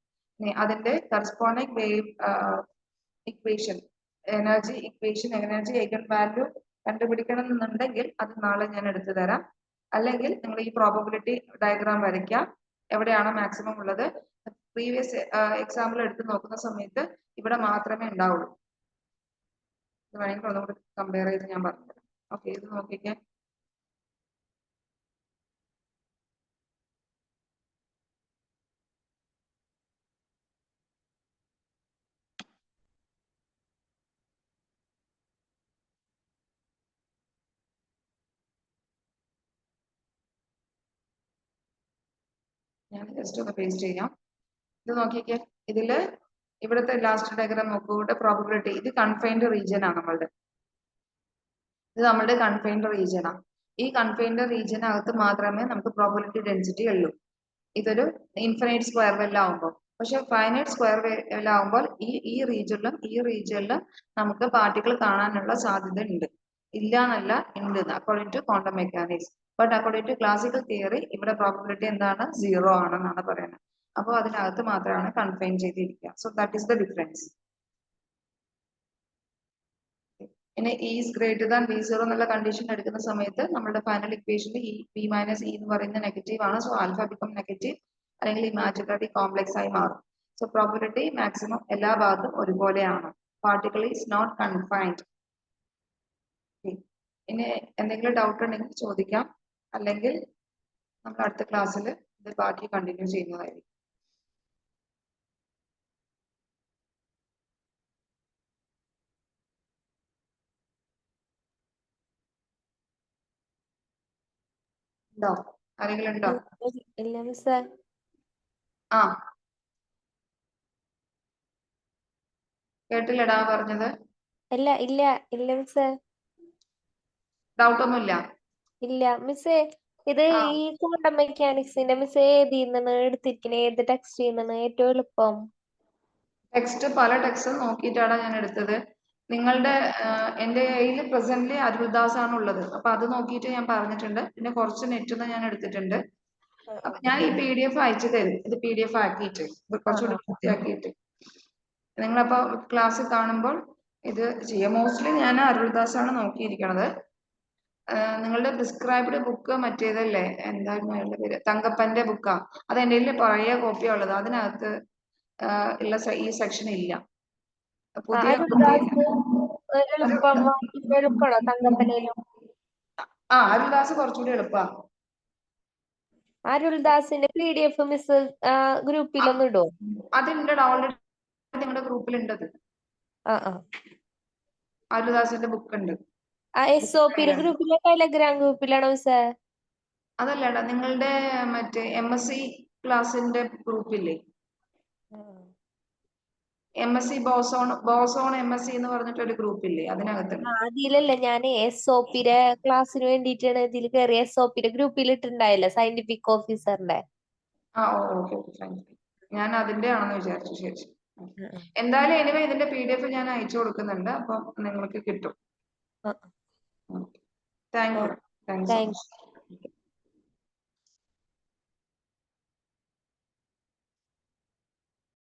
അതിന്റെ corresponding wave equation, energy equation, energy eigen value കണ്ടുപിടിക്കണം എന്നുണ്ടെങ്കിൽ അത് നാളെ ഞാൻ എടുത്തു തരാം. അല്ലെങ്കിൽ നിങ്ങൾ ഈ പ്രോബബിലിറ്റി ഡയഗ്രാം വരയ്ക്കാം. എവിടെയാണോ മാക്സിമം ഉള്ളത്, പ്രീവിയസ് എക്സാമ്പിൾ എടുത്ത് നോക്കുന്ന സമയത്ത് ഇവിടെ മാത്രമേ ഉണ്ടാവുള്ളൂ. ഇത് വേണമെങ്കിൽ ഒന്നുകൂടി കമ്പയർ ചെയ്ത് ഞാൻ പറഞ്ഞുതരാം. ഓക്കെ, ഇത് നോക്കിക്കേ. ഞാൻ ജസ്റ്റ് ഒന്ന് പേസ്റ്റ് ചെയ്യാം. ഇത് നോക്കിക്കേ, ഇതില് ഇവിടുത്തെ ലാസ്റ്റ് ഡയഗ്രാം നോക്കൂ. ഇവിടെ പ്രോബബിലിറ്റി, ഇത് കൺഫൈൻഡ് റീജിയൻ ആണ് നമ്മളുടെ. ഇത് നമ്മുടെ കൺഫൈൻഡ് റീജിയൻ ആണ്. ഈ കൺഫൈൻഡ് റീജിയനകത്ത് മാത്രമേ നമുക്ക് പ്രോബബിലിറ്റി ഡെൻസിറ്റി ഉള്ളൂ. ഇതൊരു ഇൻഫിനൈറ്റ് സ്ക്വയർ വെല്ലാവുമ്പോൾ. പക്ഷെ ഫൈനൈറ്റ് സ്ക്വയർ വെല്ലാവുമ്പോൾ ഈ റീജിയനിലും നമുക്ക് പാർട്ടിക്കിൾ കാണാനുള്ള സാധ്യത ഉണ്ട്. ഇല്ല എന്നല്ല, ഉണ്ട് according to quantum mechanics. But according to classical theory ഇവിടെ പ്രോബബിലിറ്റി എന്താണ്? 0 ആണെന്നാണ് പറയുന്നത്. അപ്പോൾ അതിനകത്ത് മാത്രമാണ് കൺഫൈൻ ചെയ്തിരിക്കുക. So that is the difference. ഇനി E is greater than V0 എന്നുള്ള കണ്ടീഷൻ എടുക്കുന്ന സമയത്ത് നമ്മുടെ ഫൈനൽ ഇക്വേഷനിൽ V മൈനസ് E എന്ന് പറയുന്ന നെഗറ്റീവ് ആണ്. സോ ആൽഫ ബിക്കം നെഗറ്റീവ് അല്ലെങ്കിൽ ഇമാജിനറി കോംപ്ലക്സ് ആയി മാറും. സോ പ്രോബബിലിറ്റി മാക്സിമം എല്ലാ ഭാഗത്തും ഒരുപോലെയാണ്. Particle is not confined. ഇനി എന്തെങ്കിലും ഡൗട്ട് ഉണ്ടെങ്കിൽ ചോദിക്കാം, അല്ലെങ്കിൽ നമ്മൾ അടുത്ത ക്ലാസ്സിൽ ഇത് ബാക്കി കണ്ടിന്യൂ ചെയ്യുന്നതായിരിക്കും. ഉണ്ടോ? ആരെങ്കിലും ഉണ്ടോ? ഇല്ല മിസ്സേ. ആ, കേട്ടില്ലടാ പറഞ്ഞത്. ഇല്ല ഇല്ല ഇല്ല മിസ്സേ. ഡൗട്ട് ഒന്നുമില്ല. ഇല്ല മിസ്സേ. ഇത് ആ. ഈ ക്വാണ്ടം മെക്കാനിക്സിന്റെ മിസ്സേ ഏതിന്നാണ് എടുത്തിരിക്കുന്നത്? ഏത് ടെക്സ്റ്റ് ചെയ്യുന്നതാണ് ഏറ്റവും എളുപ്പം? ടെക്സ്റ്റ് പല ടെക്സ്റ്റ് നോക്കിയിട്ടാണ് ഞാൻ എടുത്തത്. നിങ്ങളുടെ എൻ്റെ കയ്യിൽ പ്രസന്റ്ലി അരുൾദാസ് ആണ് ഉള്ളത്. അപ്പൊ അത് നോക്കിയിട്ട് ഞാൻ പറഞ്ഞിട്ടുണ്ട്. പിന്നെ കുറച്ച് നെറ്റ് ഞാൻ എടുത്തിട്ടുണ്ട്. അപ്പൊ ഞാൻ ഈ PDF അയച്ചു തരും. ഇത് PDF ആക്കിയിട്ട് കുറച്ചുകൂടി വൃത്തിയാക്കിയിട്ട് നിങ്ങളപ്പോ ക്ലാസ് കാണുമ്പോൾ ഇത് ചെയ്യാം. മോസ്റ്റ്ലി ഞാൻ അരുൾദാസ് ആണ് നോക്കിയിരിക്കണത്. നിങ്ങളുടെ പ്രിസ്ക്രൈബ്ഡ് ബുക്ക് മറ്റേതല്ലേ, എന്തായിരുന്നു അയാളുടെ പേര്, തങ്കപ്പന്റെ ബുക്കാ. അത് എൻ്റെ കയ്യിൽ പഴയ കോപ്പിയാ ഉള്ളത്. അതിനകത്ത് ഉള്ള ഈ സെക്ഷൻ ഇല്ല. പുതിയ എളുപ്പമാണോ തങ്കപ്പനയിലും? അരുൾദാസ് കുറച്ചുകൂടി എളുപ്പാ. അരുൾദാസിന്റെ PDF മിസ് ഗ്രൂപ്പിലൊന്നും ഇടോ? അതുണ്ട്, ഓൾറെഡി നിങ്ങളുടെ ഗ്രൂപ്പിലുണ്ട്. അരുൾദാസിന്റെ ബുക്ക് ഉണ്ട്. SOP ഗ്രൂപ്പിലോ ടെലഗ്രാം ഗ്രൂപ്പിലാണോ മിസ്സേ? അതല്ലടാ, നിങ്ങളുടെ മറ്റേ MSc ക്ലാസിന്റെ ഗ്രൂപ്പില്ലേ, MSc ബോസോൺ MSc എന്ന് പറഞ്ഞിട്ട് ഒരു ഗ്രൂപ്പില്ലേ, അതിനകത്തുണ്ട്. അതിലല്ല, ഞാൻ SOP ക്ലാസ്സിന് വേണ്ടിട്ടാണ് ഇതിൽ കയറി. SOP ഗ്രൂപ്പിൽ ഇട്ടുണ്ടായില്ല, സയന്റിഫിക് ഓഫീസറിന്റെ. ഓക്കെ, ഞാൻ അതിന്റെ ആണെന്ന് വിചാരിച്ചു. ശരി. എന്തായാലും എനിവേ ഇതിന്റെ PDF ഞാൻ അയച്ചു കൊടുക്കുന്നുണ്ട്. അപ്പൊ നിങ്ങൾക്ക് കിട്ടും. Thank you.